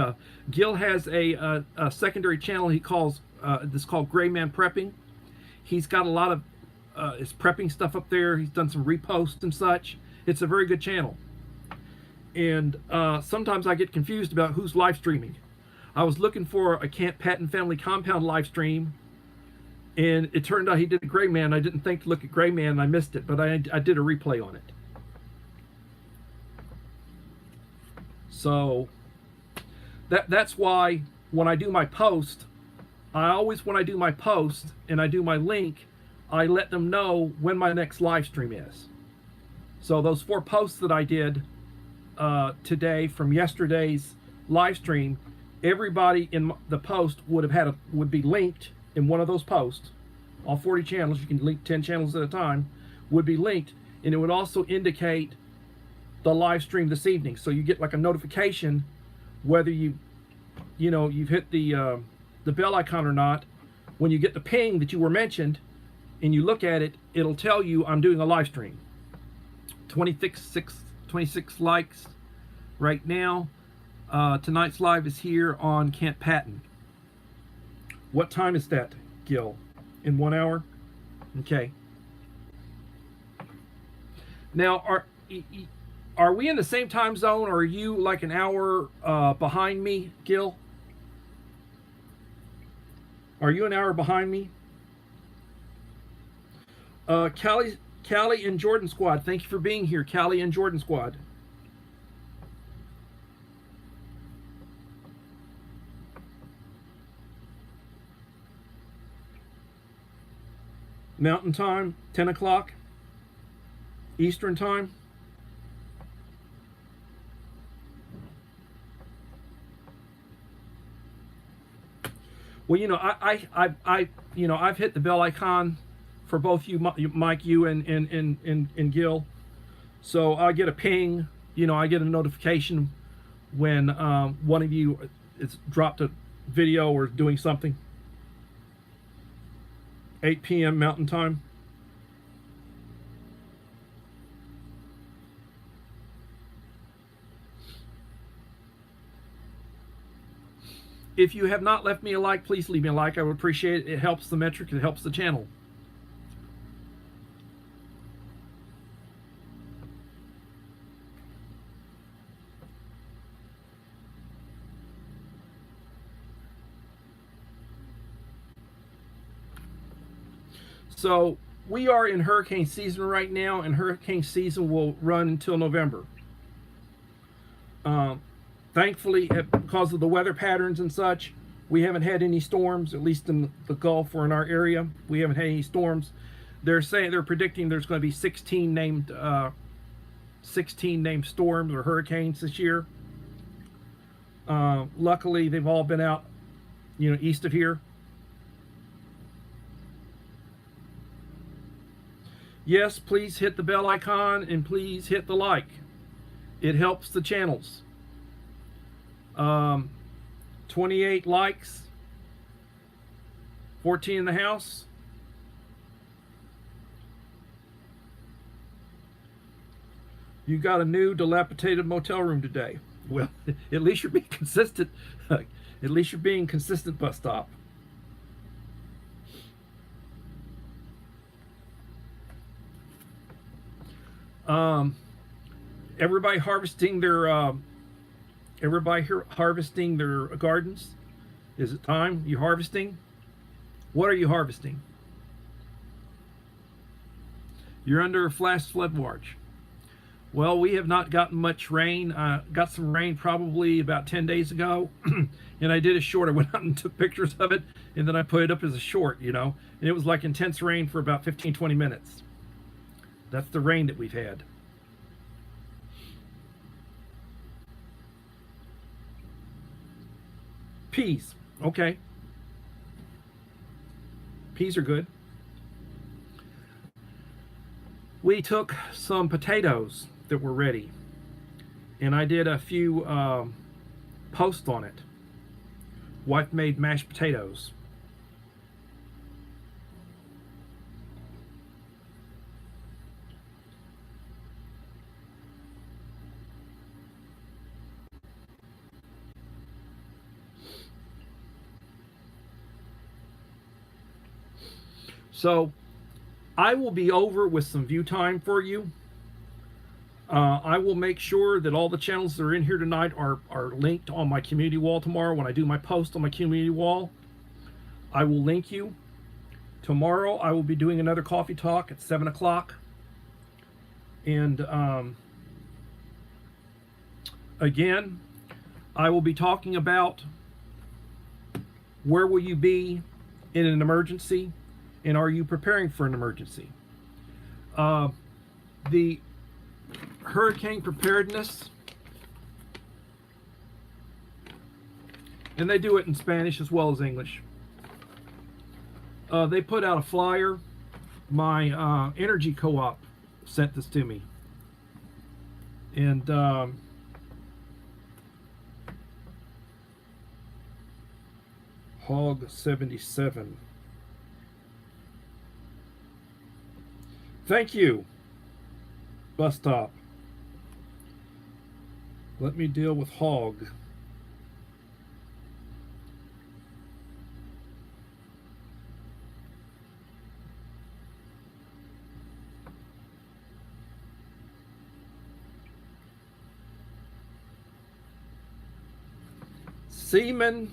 Gil has a secondary channel he calls this called Gray Man Prepping. He's got a lot of his prepping stuff up there. He's done some reposts and such. It's a very good channel. And sometimes I get confused about who's live streaming. I was looking for a Camp Patton Family Compound live stream, and it turned out he did a Gray Man. I didn't think to look at Gray Man, and I missed it, but I did a replay on it. So that's why when I do my post, when I do my post and I do my link, I let them know when my next live stream is. So those 4 posts that I did today from yesterday's live stream, everybody in the post would be linked in one of those posts. All 40 channels, you can link 10 channels at a time, would be linked, and it would also indicate the live stream this evening. So you get like a notification whether you've hit the bell icon or not. When you get the ping that you were mentioned and you look at it, it'll tell you I'm doing a live stream. 26 likes right now. Tonight's live is here on Camp Patton. What time is that, Gil? In 1 hour? Okay. Now, are we in the same time zone, or are you like an hour behind me, Gil? Are you an hour behind me? Callie and Jordan Squad, thank you for being here, Callie and Jordan Squad. Mountain time, 10 o'clock. Eastern time. Well, you know, I've hit the bell icon for both you, Mike, you and Gil. So I get a ping, you know, I get a notification when one of you is dropped a video or doing something. 8 p.m. Mountain Time. If you have not left me a like, please leave me a like. I would appreciate it. It helps the metric. It helps the channel. So we are in hurricane season right now, and hurricane season will run until November. Thankfully, because of the weather patterns and such, we haven't had any storms, at least in the Gulf or in our area. We haven't had any storms. They're predicting there's going to be 16 named storms or hurricanes this year. Luckily, they've all been out, you know, east of here. Yes, please hit the bell icon and please hit the like. It helps the channels. 28 likes, 14 in the house. You got a new dilapidated motel room today. Well, at least you're being consistent. At least you're being consistent, bus stop. Everybody harvesting their harvesting their gardens. Is it time? You harvesting? What are you harvesting? You're under a flash flood watch. Well, we have not gotten much rain. Got some rain probably about 10 days ago, and I did a short. I went out and took pictures of it, and then I put it up as a short, you know, and it was like intense rain for about 15-20 minutes. That's the rain that we've had. Peas. Okay. Peas are good. We took some potatoes that were ready, and I did a few posts on it. Wife made mashed potatoes. So I will be over with some view time for you. I will make sure that all the channels that are in here tonight are linked on my community wall tomorrow. When I do my post on my community wall, I will link you. Tomorrow I will be doing another coffee talk at 7 o'clock. And again, I will be talking about where will you be in an emergency, and are you preparing for an emergency? The hurricane preparedness, and they do it in Spanish as well as English. They put out a flyer. My energy co-op sent this to me, and Hog 77. Thank you, Bus Stop. Let me deal with Hog. Seaman.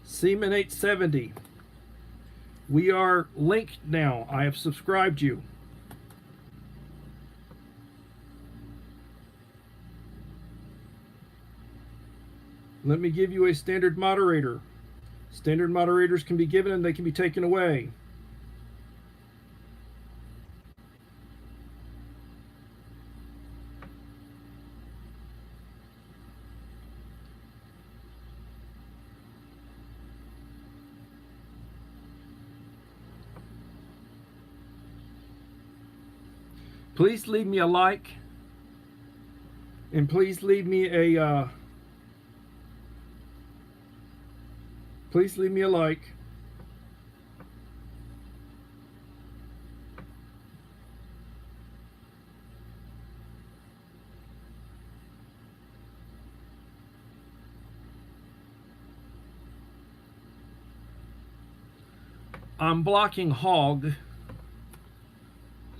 Seaman 870. We are linked now. I have subscribed you. Let me give you a standard moderator. Standard moderators can be given and they can be taken away. Please leave me a like, and please leave me a like. I'm blocking Hog.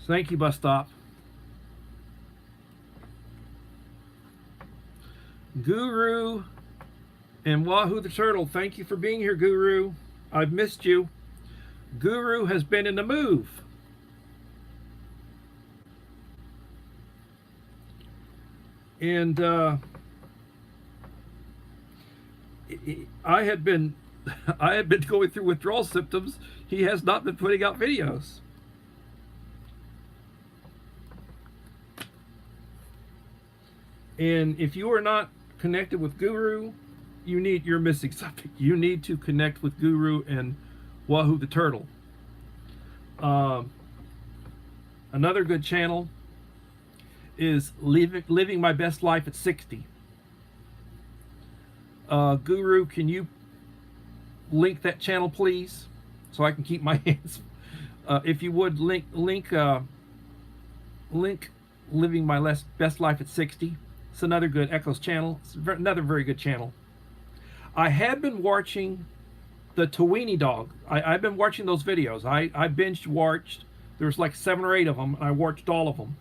Thank you, Bus Stop. Guru and Wahoo the Turtle, thank you for being here, Guru. I've missed you. Guru has been in the move. And I had been going through withdrawal symptoms. He has not been putting out videos. And if you are not connected with Guru, you're missing something. You need to connect with Guru and Wahoo the Turtle. Another good channel is Living My Best Life at 60. Guru, can you link that channel, please, so I can keep my hands? If you would link Living My Best Life at 60. It's another good Echoes channel. It's another very good channel. I have been watching the Tawini dog. I've been watching those videos. I binge watched. There's like 7 or 8 of them. And I watched all of them.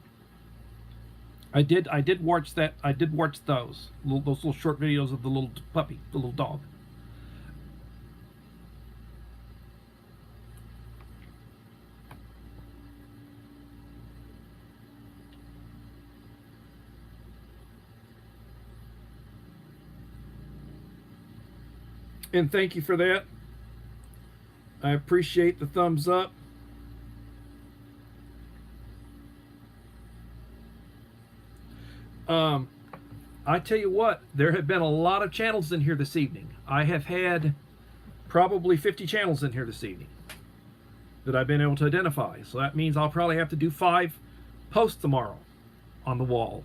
I did watch that. I did watch those little short videos of the little puppy, the little dog. And thank you for that. I appreciate the thumbs up. I tell you what, there have been a lot of channels in here this evening. I have had probably 50 channels in here this evening that I've been able to identify. So that means I'll probably have to do 5 posts tomorrow on the wall.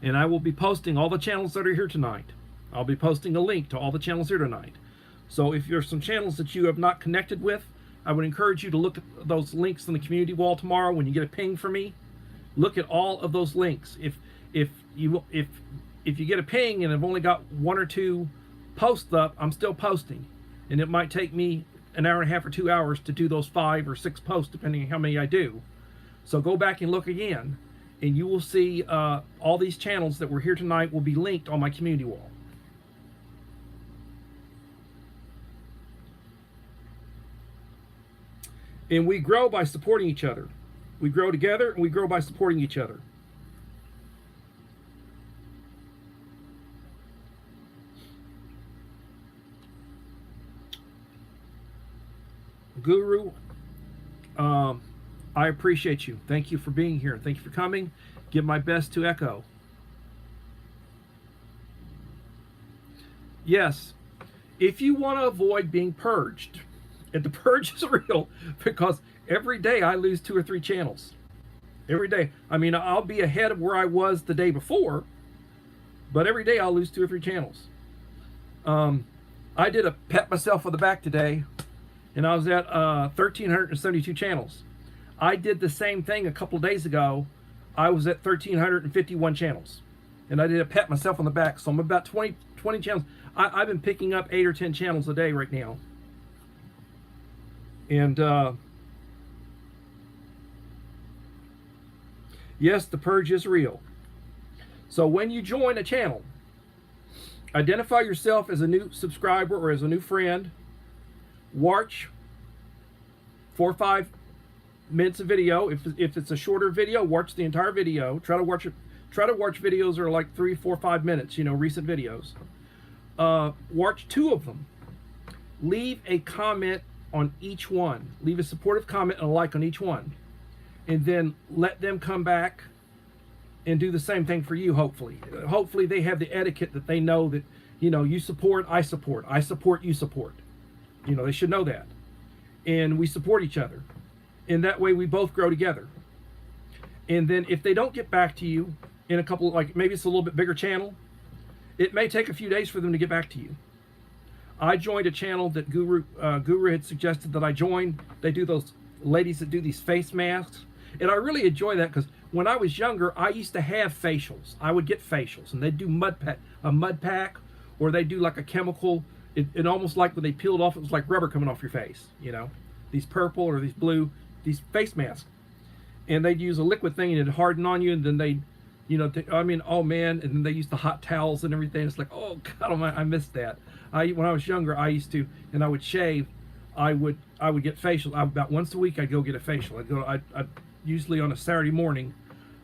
And I will be posting all the channels that are here tonight. I'll be posting a link to all the channels here tonight. So if there's some channels that you have not connected with, I would encourage you to look at those links on the community wall tomorrow when you get a ping from me. Look at all of those links. If you get a ping and I've only got 1 or 2 posts up, I'm still posting. And it might take me an hour and a half or 2 hours to do those 5 or 6 posts, depending on how many I do. So go back and look again, and you will see all these channels that were here tonight will be linked on my community wall. And we grow by supporting each other. We grow together, and we grow by supporting each other. Guru, I appreciate you. Thank you for being here. Thank you for coming. Give my best to Echo. Yes, if you want to avoid being purged, and the purge is real, because every day I lose 2 or 3 channels. Every day. I mean, I'll be ahead of where I was the day before, but every day I'll lose 2 or 3 channels. I did a pat myself on the back today, and I was at 1,372 channels. I did the same thing a couple of days ago. I was at 1,351 channels, and I did a pat myself on the back. So I'm about 20 channels. I've been picking up 8 or 10 channels a day right now. And yes, the purge is real. So when you join a channel, identify yourself as a new subscriber or as a new friend. Watch 4 or 5 minutes of video. If it's a shorter video, watch the entire video. Try to watch videos that are like 3, 4, 5 minutes. You know, recent videos. Watch 2 of them. Leave a comment on each one. Leave a supportive comment and a like on each one, and then let them come back and do the same thing for you. Hopefully they have the etiquette that they know that, you know, you support, I support, you support. You know, they should know that, and we support each other, and that way we both grow together. And then if they don't get back to you in a couple, like maybe it's a little bit bigger channel, it may take a few days for them to get back to you. I joined a channel that Guru had suggested that I join. They do those ladies that do these face masks, and I really enjoy that because when I was younger, I used to have facials. I would get facials, and they'd do a mud pack, or they do like a chemical. It almost like when they peeled off, it was like rubber coming off your face. You know, these purple or these blue, these face masks, and they'd use a liquid thing and it'd harden on you, and then they'd, you know, I mean, oh man, and then they used the hot towels and everything. It's like, oh God, I missed that. When I was younger, I used to, and I would shave. I would get facial. About once a week, I'd go get a facial. I'd usually on a Saturday morning,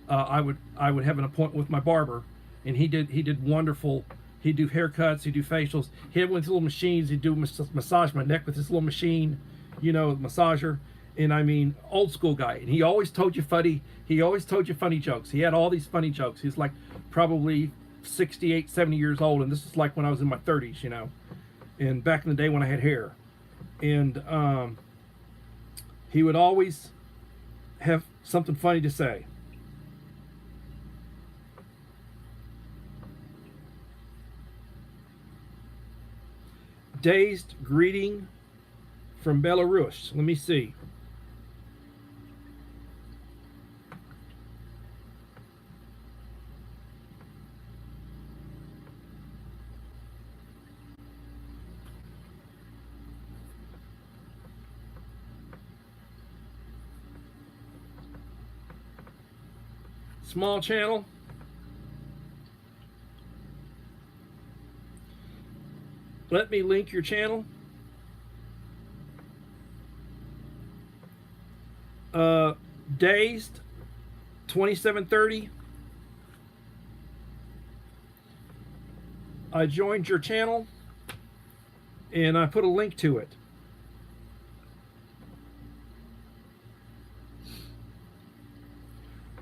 I would have an appointment with my barber, and he did wonderful. He'd do haircuts, he'd do facials. He had one of these little machines. He'd do massage my neck with this little machine, you know, massager. And I mean, old school guy. And he always told you funny jokes. He had all these funny jokes. He's like probably 68, 70 years old, and this is like when I was in my 30s, you know, and back in the day when I had hair. And he would always have something funny to say. Dazed greeting from Belarus. Let me see. small channel. Let me link your channel. Dazed 2730. I joined your channel and I put a link to it.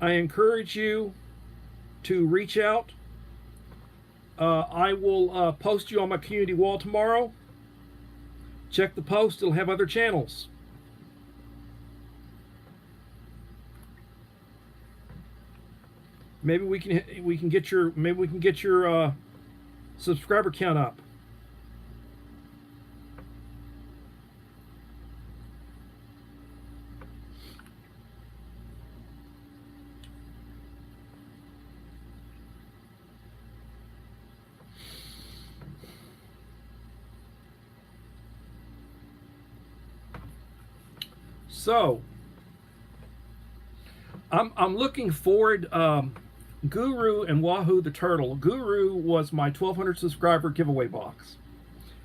I encourage you to reach out. I will post you on my community wall tomorrow. Check the post, it'll have other channels. Maybe we can get your subscriber count up. So I'm looking forward. Guru and Wahoo the Turtle. Guru was my 1,200 subscriber giveaway box,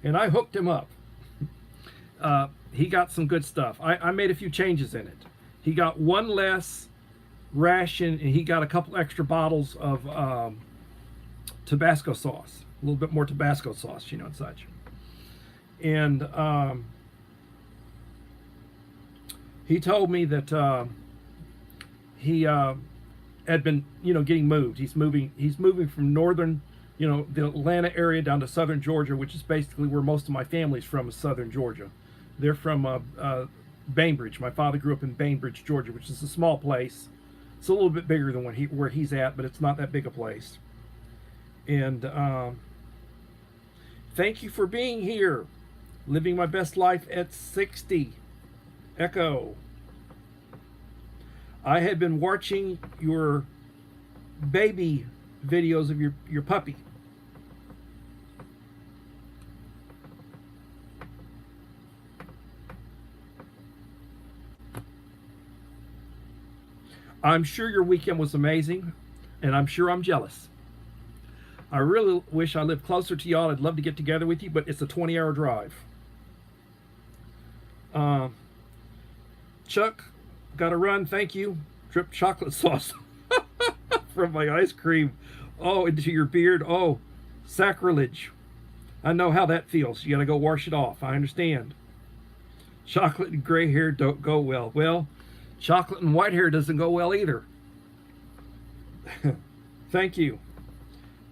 and I hooked him up. He got some good stuff. I made a few changes in it. He got one less ration, and he got a couple extra bottles of Tabasco sauce, a little bit more Tabasco sauce, and such. And he told me that he had been, getting moved. He's moving from northern, the Atlanta area down to southern Georgia, which is basically where most of my family's from, is southern Georgia. They're from Bainbridge. My father grew up in Bainbridge, Georgia, which is a small place. It's a little bit bigger than where he's at, but it's not that big a place. And thank you for being here. Living my best life at 60. Echo. I had been watching your baby videos of your puppy. I'm sure your weekend was amazing, and I'm sure I'm jealous. I really wish I lived closer to y'all. I'd love to get together with you, but it's a 20-hour drive. Chuck, gotta run, thank you. Drip chocolate sauce from my ice cream, into your beard. Oh, sacrilege. I know how that feels. You gotta go wash it off. I understand. Chocolate and gray hair don't go well. Well, chocolate and white hair doesn't go well either. Thank you.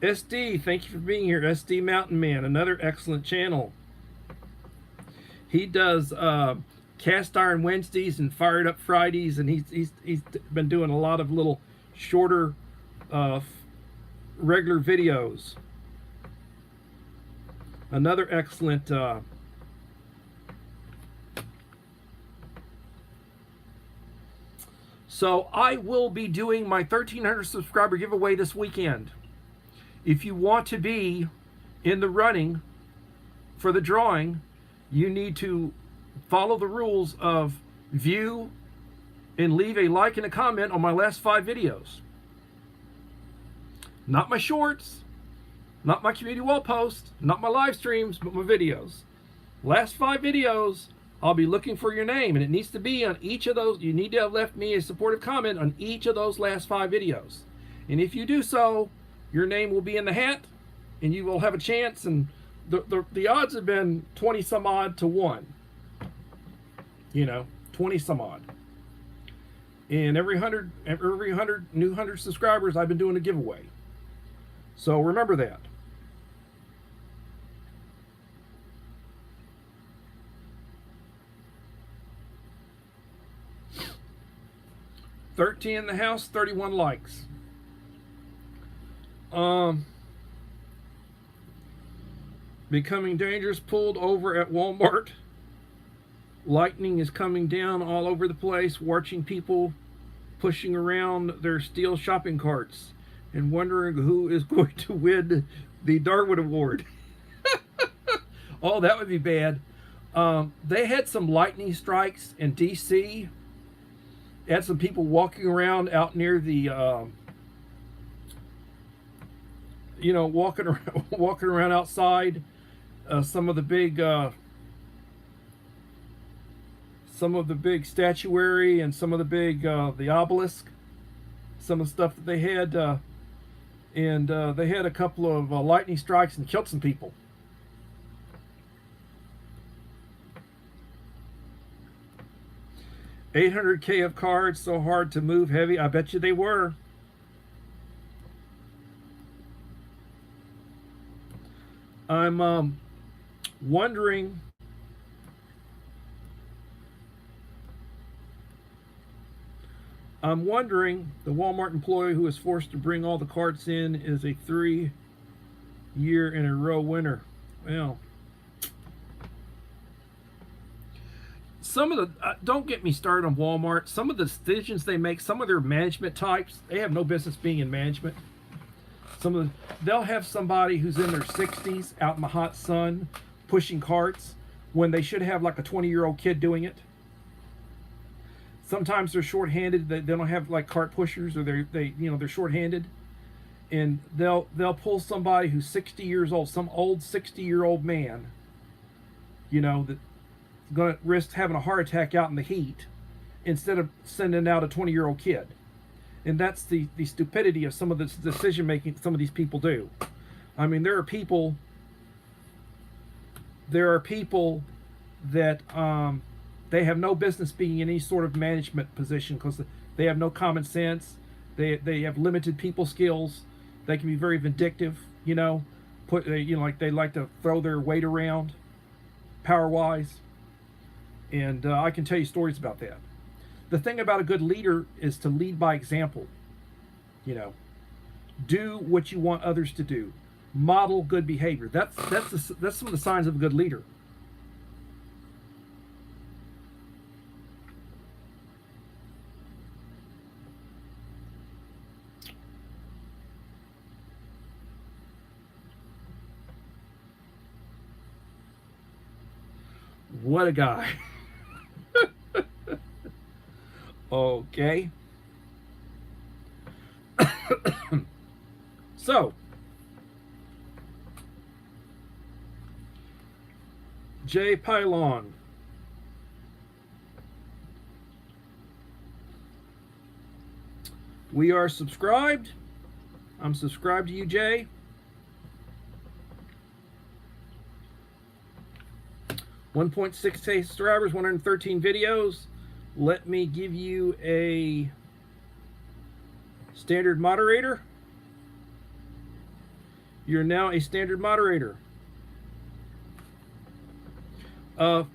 SD, thank you for being here. SD Mountain Man, another excellent channel. He does Cast Iron Wednesdays and Fired Up Fridays, and he's been doing a lot of little shorter regular videos. Another excellent so I will be doing my 1,300 subscriber giveaway this weekend. If you want to be in the running for the drawing, you need to follow the rules of view and leave a like and a comment on my last 5 videos. Not my shorts, not my community wall posts, not my live streams, but my videos. Last 5 videos, I'll be looking for your name, and it needs to be on each of those. You need to have left me a supportive comment on each of those last 5 videos. And if you do so, your name will be in the hat, and you will have a chance. And the odds have been 20 some odd to 1. 20 some odd. And every 100 new 100 subscribers, I've been doing a giveaway. So remember that. $13 in the house, 31 likes. Becoming dangerous, pulled over at Walmart. Lightning is coming down all over the place, watching people pushing around their steel shopping carts and wondering who is going to win the Darwin Award. Oh, that would be bad. They had some lightning strikes in DC. They had some people walking around out near the you know, walking around, walking around outside. Some of the big statuary and some of the big the obelisk, some of the stuff that they had, and they had a couple of lightning strikes and killed some people. $800K of cards, so hard to move, heavy. I bet you they were. I'm wondering. I'm wondering, the Walmart employee who was forced to bring all the carts in is a 3-year in a row winner. Well, some of the don't get me started on Walmart. Some of the decisions they make, some of their management types, they have no business being in management. They'll have somebody who's in their 60s out in the hot sun pushing carts when they should have like a 20-year-old kid doing it. Sometimes they're short-handed. They don't have like cart pushers, or they're short-handed, and they'll pull somebody who's 60 years old, some old 60-year-old man, you know, that's going to risk having a heart attack out in the heat, instead of sending out a 20-year-old kid. And that's the stupidity of some of this decision making some of these people do. I mean, there are people that they have no business being in any sort of management position, because they have no common sense. They have limited people skills. They can be very vindictive, you know, like they like to throw their weight around, power wise. And I can tell you stories about that. The thing about a good leader is to lead by example. You know, do what you want others to do. Model good behavior. That's some of the signs of a good leader. What a guy. Okay. So, Jay Pylon. We are subscribed. I'm subscribed to you, Jay. 1.6K subscribers, 113 videos. Let me give you a standard moderator. You're now a standard moderator. For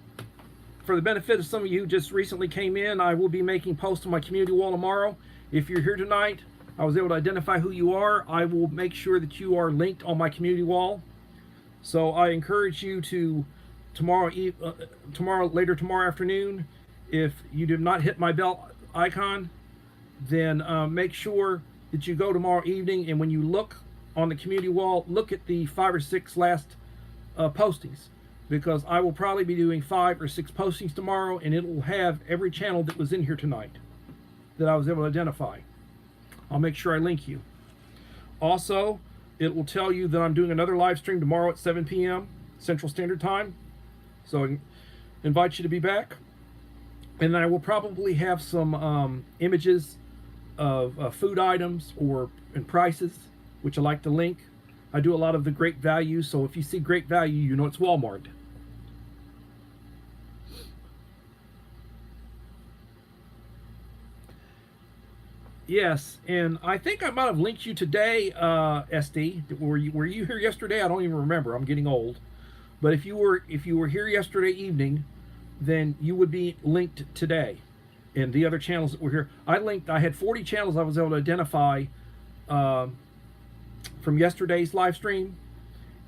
the benefit of some of you who just recently came in, I will be making posts on my community wall tomorrow. If you're here tonight, I was able to identify who you are. I will make sure that you are linked on my community wall. So I encourage you to later tomorrow afternoon, if you did not hit my bell icon, then make sure that you go tomorrow evening, and when you look on the community wall, look at the 5 or 6 last postings, because I will probably be doing 5 or 6 postings tomorrow, and it will have every channel that was in here tonight that I was able to identify. I'll make sure I link you. Also, it will tell you that I'm doing another live stream tomorrow at 7 p.m. Central Standard Time. So I invite you to be back. And I will probably have some images of food items and prices, which I like to link. I do a lot of the great value, so if you see great value, you know it's Walmart. Yes, and I think I might have linked you today, SD. Were you here yesterday? I don't even remember. I'm getting old. But if you were here yesterday evening, then you would be linked today. And the other channels that were here, I had 40 channels I was able to identify from yesterday's live stream,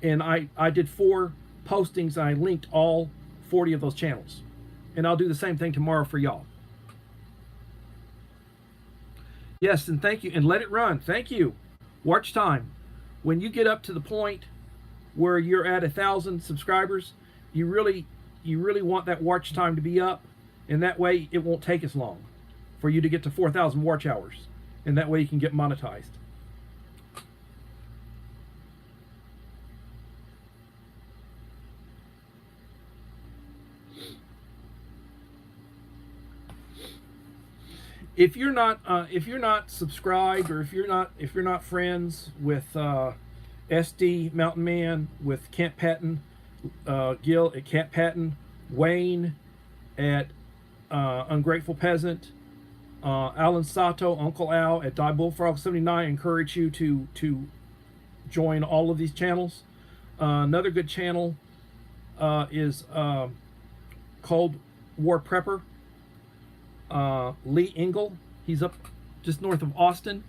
and I did 4 postings, and I linked all 40 of those channels. And I'll do the same thing tomorrow for y'all. Yes, and thank you, and let it run. Thank you. Watch time. When you get up to the point where you're at 1,000 subscribers, you really want that watch time to be up, and that way it won't take as long for you to get to 4,000 watch hours, and that way you can get monetized. if you're not subscribed, or if you're not friends with SD Mountain Man, with Kent Patton, Gil at Kent Patton, Wayne at Ungrateful Peasant, Alan Sato, Uncle Al at Die Bullfrog 79, I encourage you to join all of these channels. Another good channel is Cold War Prepper. Lee Engel, he's up just north of Austin.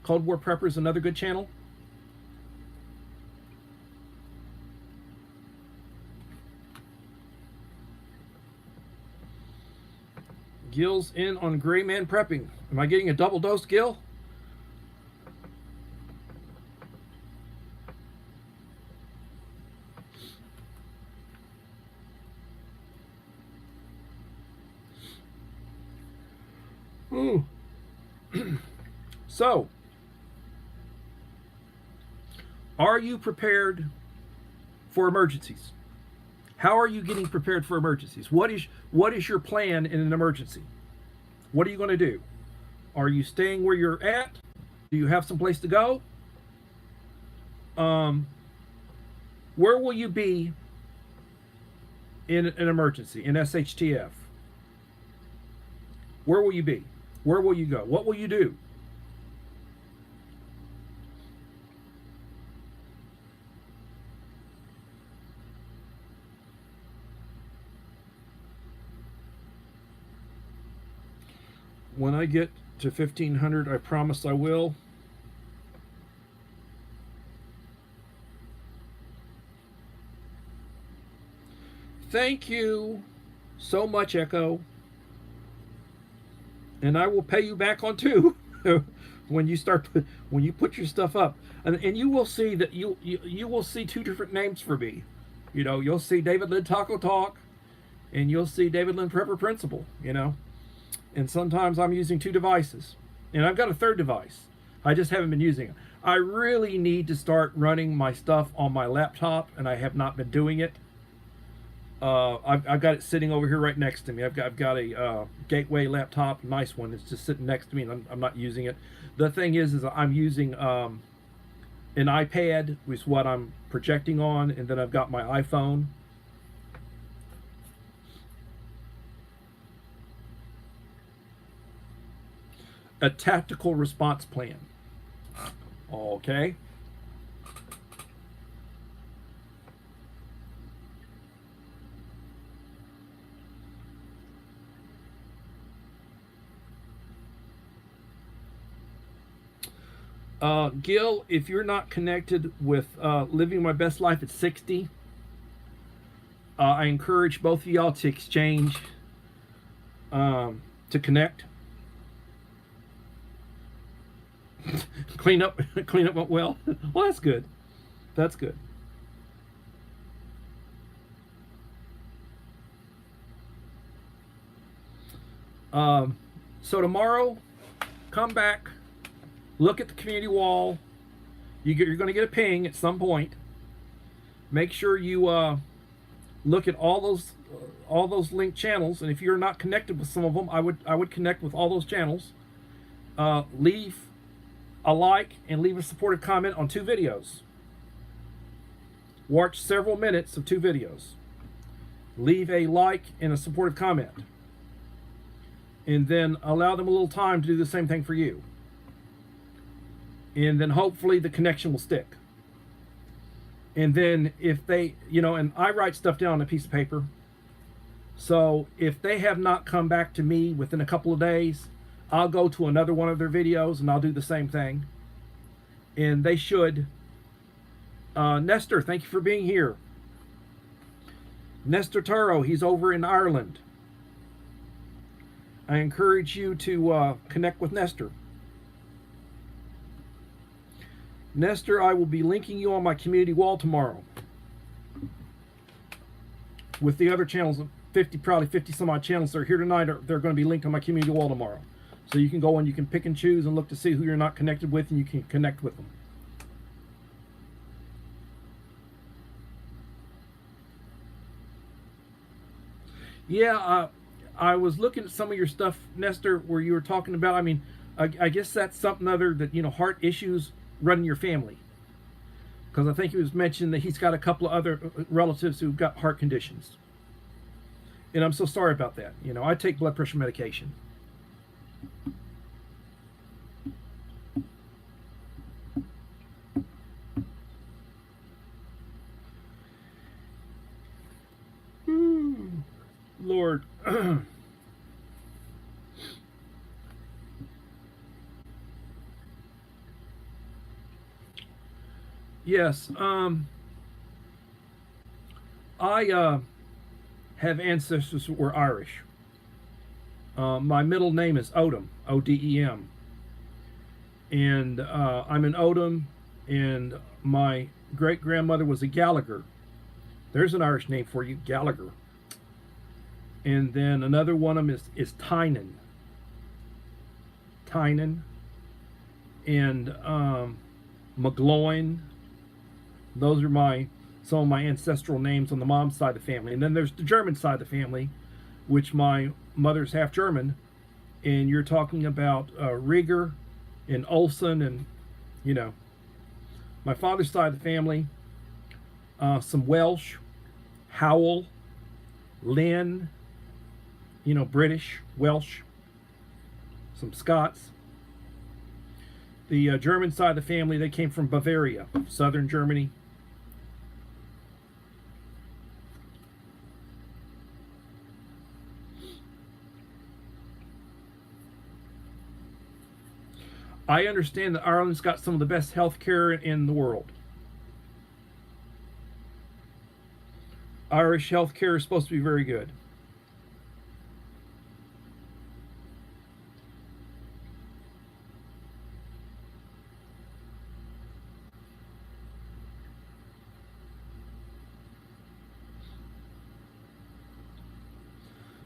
Cold War Prepper is another good channel. Gil's in on Gray Man prepping. Am I getting a double dose, Gil? Ooh. So, are you prepared for emergencies? How are you getting prepared for emergencies? What is your plan in an emergency? What are you going to do? Are you staying where you're at? Do you have some place to go? Where will you be in an emergency, in SHTF? Where will you be? Where will you go? What will you do? When I get to 1,500, I promise I will. Thank you so much, Echo. And I will pay you back on two when you put your stuff up, and you will see that you will see two different names for me. You know, you'll see David Lynn Taco Talk, and you'll see David Lynn Prepper Principle. You know, and sometimes I'm using two devices, and I've got a third device. I just haven't been using it. I really need to start running my stuff on my laptop, and I have not been doing it. I've got it sitting over here right next to me. I've got a Gateway laptop, nice one. It's just sitting next to me, and I'm not using it. The thing is I'm using an iPad, which is what I'm projecting on, and then I've got my iPhone. A tactical response plan. Okay. Gil, if you're not connected with Living My Best Life at 60, I encourage both of y'all to exchange, to connect. clean up went well. Well, that's good. That's good. So tomorrow, come back. Look at the community wall. You're going to get a ping at some point. Make sure you look at all those linked channels, and if you're not connected with some of them, I would connect with all those channels. Leave a like and leave a supportive comment on 2 videos. Watch several minutes of 2 videos. Leave a like and a supportive comment, and then allow them a little time to do the same thing for you. And then hopefully the connection will stick. And then if they, and I write stuff down on a piece of paper. So if they have not come back to me within a couple of days, I'll go to another one of their videos and I'll do the same thing. And they should. Nestor, thank you for being here. Nestor Turo, he's over in Ireland. I encourage you to connect with Nestor. Nestor, I will be linking you on my community wall tomorrow with the other channels. Probably 50 some odd channels that are here tonight. They're going to be linked on my community wall tomorrow. So you can go and you can pick and choose and look to see who you're not connected with, and you can connect with them. Yeah, I was looking at some of your stuff, Nestor, where you were talking about. I mean, I guess that's something other that heart issues running your family. Because I think he was mentioning that he's got a couple of other relatives who've got heart conditions, and I'm so sorry about that. I take blood pressure medication. Lord. Yes. I have ancestors who were Irish. My middle name is Odom, Odem, and I'm an Odom, and my great grandmother was a Gallagher. There's an Irish name for you, Gallagher. And then another one of them is Tynan. Tynan. And McGloin. Those are some of my ancestral names on the mom's side of the family. And then there's the German side of the family, which my mother's half German. And you're talking about Rieger and Olson and, my father's side of the family, some Welsh, Howell, Lynn, British, Welsh, some Scots. The German side of the family, they came from Bavaria, southern Germany. I understand that Ireland's got some of the best health care in the world. Irish health care is supposed to be very good.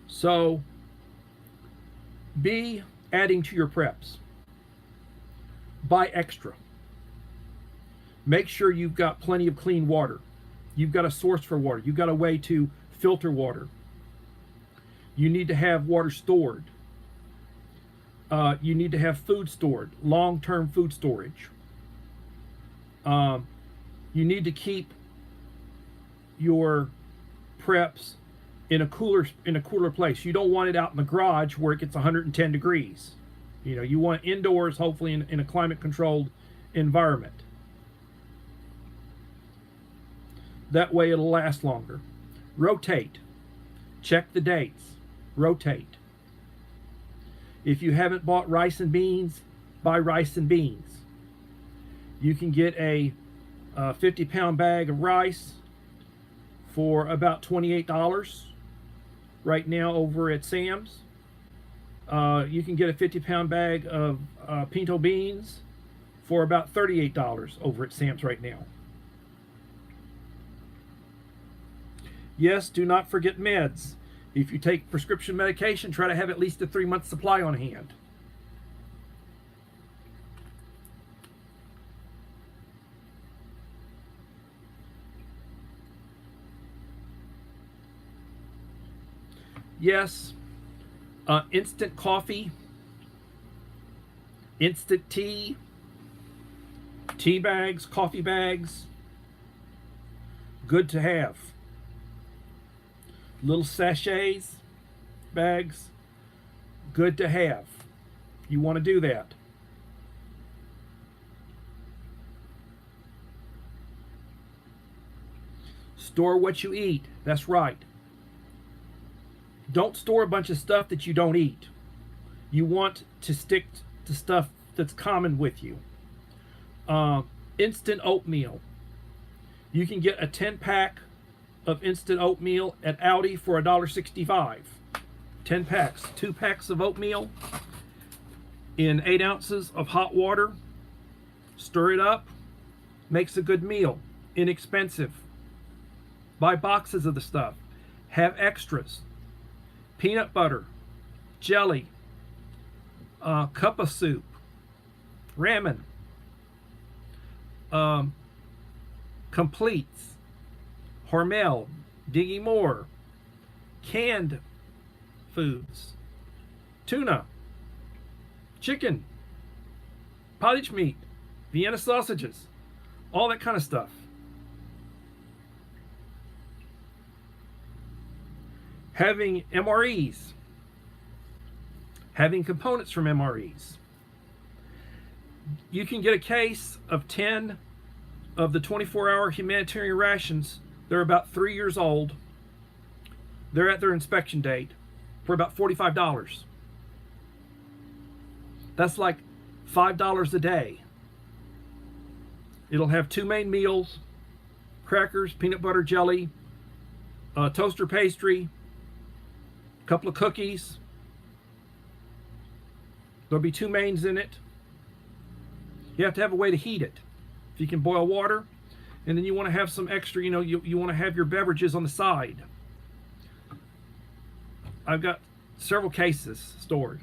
So, be adding to your preps. Buy extra. Make sure you've got plenty of clean water. You've got a source for water. You've got a way to filter water. You need to have water stored. You need to have food stored, long-term food storage. You need to keep your preps in a cooler place. You don't want it out in the garage where it gets 110 degrees. You want it indoors, hopefully in a climate-controlled environment. That way it'll last longer. Rotate. Check the dates. Rotate. If you haven't bought rice and beans, buy rice and beans. You can get a 50-pound bag of rice for about $28 right now over at Sam's. You can get a 50-pound bag of pinto beans for about $38 over at Sam's right now. Yes, do not forget meds. If you take prescription medication, try to have at least a 3-month supply on hand. Yes, instant coffee, instant tea, tea bags, coffee bags, good to have. Little sachets, bags, good to have. You want to do that. Store what you eat. That's right. Don't store a bunch of stuff that you don't eat. You want to stick to stuff that's common with you. Instant oatmeal. You can get a 10-pack of instant oatmeal at Aldi for $1.65. 10 packs. 2 packs of oatmeal in 8 ounces of hot water. Stir it up. Makes a good meal. Inexpensive. Buy boxes of the stuff. Have extras. Peanut butter. Jelly. Cup of soup. Ramen. Completes. Hormel, Diggy Moore, canned foods. Tuna, chicken, pottage meat, Vienna sausages, all that kind of stuff. Having MREs, having components from MREs. You can get a case of 10 of the 24-hour humanitarian rations. They're about 3 years old. They're at their inspection date for about $45. That's like $5 a day. It'll have 2 main meals, crackers, peanut butter jelly, toaster pastry, a couple of cookies. There'll be 2 mains in it. You have to have a way to heat it. If you can boil water, and then you want to have some extra, you want to have your beverages on the side. I've got several cases stored.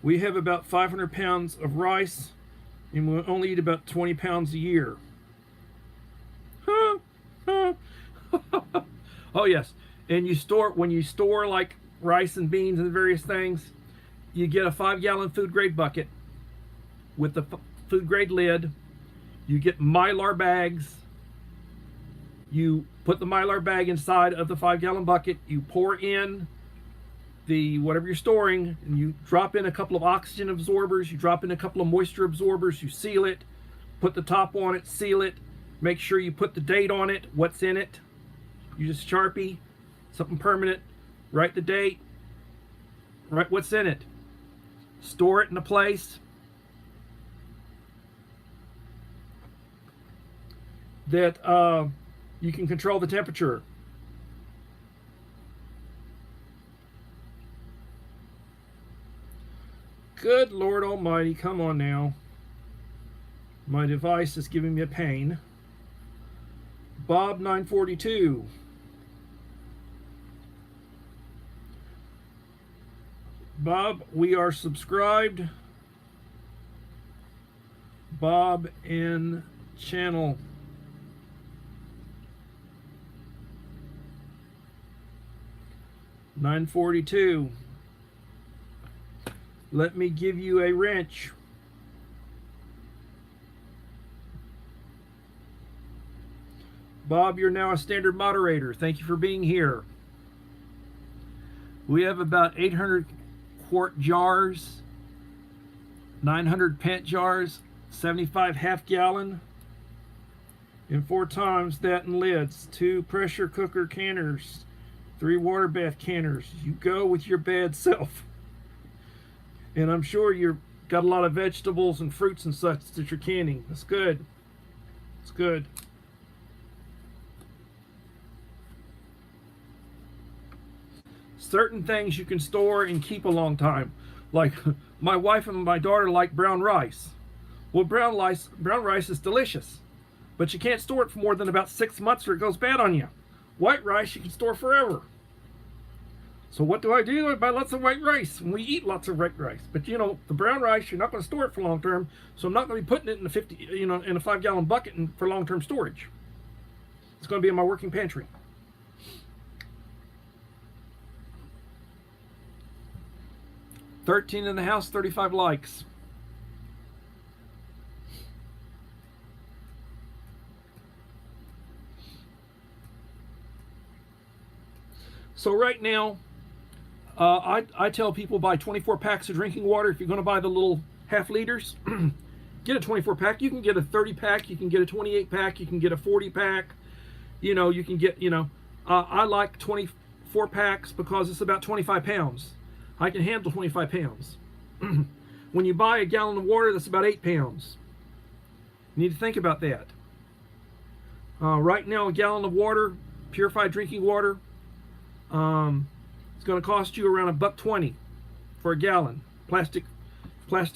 We have about 500 pounds of rice, and we only eat about 20 pounds a year. Oh yes, and when you store like rice and beans and various things, you get a 5-gallon food grade bucket with the food grade lid. You get Mylar bags. You put the Mylar bag inside of the 5-gallon bucket. You pour in the whatever you're storing, and you drop in a couple of oxygen absorbers. You drop in a couple of moisture absorbers. You seal it, put the top on it, seal it. Make sure you put the date on it, what's in it. You just Sharpie, something permanent. Write the date, write what's in it, store it in a place that you can control the temperature. Good Lord Almighty, come on now. My device is giving me a pain. Bob 942. Bob, we are subscribed. Bob in channel. $9.42. Let me give you a wrench. Bob, you're now a standard moderator. Thank you for being here. We have about 800 quart jars, 900 pint jars, 75 half-gallon, and 4 times that in lids, 2 pressure cooker canners, 3 water bath canners. You go with your bad self. And I'm sure you've got a lot of vegetables and fruits and such that you're canning. That's good. It's good. Certain things you can store and keep a long time. Like my wife and my daughter like brown rice. Well, brown rice is delicious, but you can't store it for more than about 6 months or it goes bad on you. White rice you can store forever. So what do? I buy lots of white rice, and we eat lots of white rice. But the brown rice, you're not going to store it for long term, so I'm not going to be putting it in a 5-gallon bucket for long term storage. It's going to be in my working pantry. $13 in the house, 35 likes. So right now, I tell people buy 24 packs of drinking water. If you're going to buy the little half liters, get a 24 pack. You can get a 30 pack. You can get a 28 pack. You can get a 40 pack. You can get, I like 24 packs because it's about 25 pounds. I can handle 25 pounds. When you buy a gallon of water, that's about 8 pounds. You need to think about that. Right now, a gallon of water, purified drinking water, it's going to cost you around $1.20 for a gallon. Plastic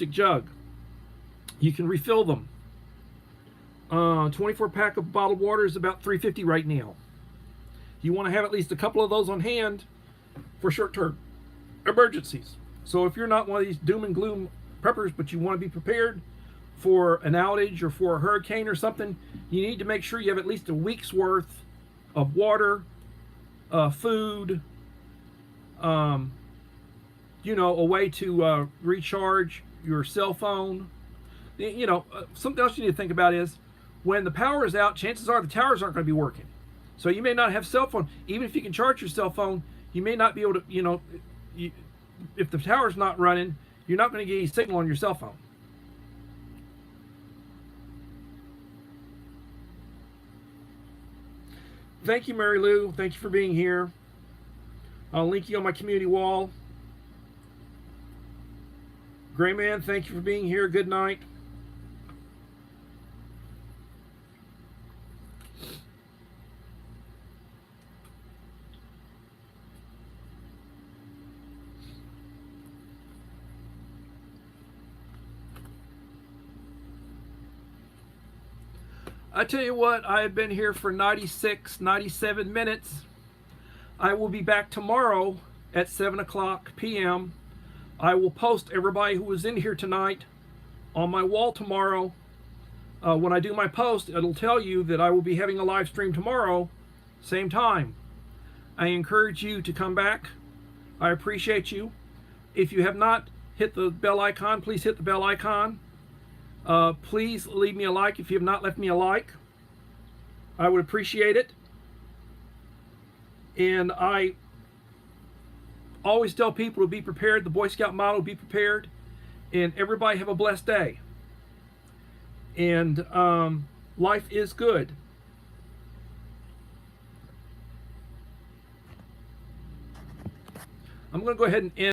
jug. You can refill them. 24 pack of bottled water is about $3.50 right now. You want to have at least a couple of those on hand for short-term emergencies. So if you're not one of these doom and gloom preppers, but you want to be prepared, for an outage or for a hurricane or something, you need to make sure you have at least a week's worth of water, food, a way to recharge your cell phone. Something else you need to think about is when the power is out, chances are the towers aren't going to be working. So you may not have cell phone. Even if you can charge your cell phone, you may not be able to, if the tower's not running, you're not going to get any signal on your cell phone. Thank you, Mary Lou. Thank you for being here. I'll link you on my community wall. Gray Man, thank you for being here. Good night. I tell you what, I have been here for 96, 97 minutes. I will be back tomorrow at 7 o'clock p.m. I will post everybody who was in here tonight on my wall tomorrow. When I do my post, it'll tell you that I will be having a live stream tomorrow, same time. I encourage you to come back. I appreciate you. If you have not hit the bell icon, please hit the bell icon. Please leave me a like if you have not left me a like. I would appreciate it. And I always tell people to be prepared. The Boy Scout motto, be prepared. And everybody have a blessed day. And life is good. I'm going to go ahead and end.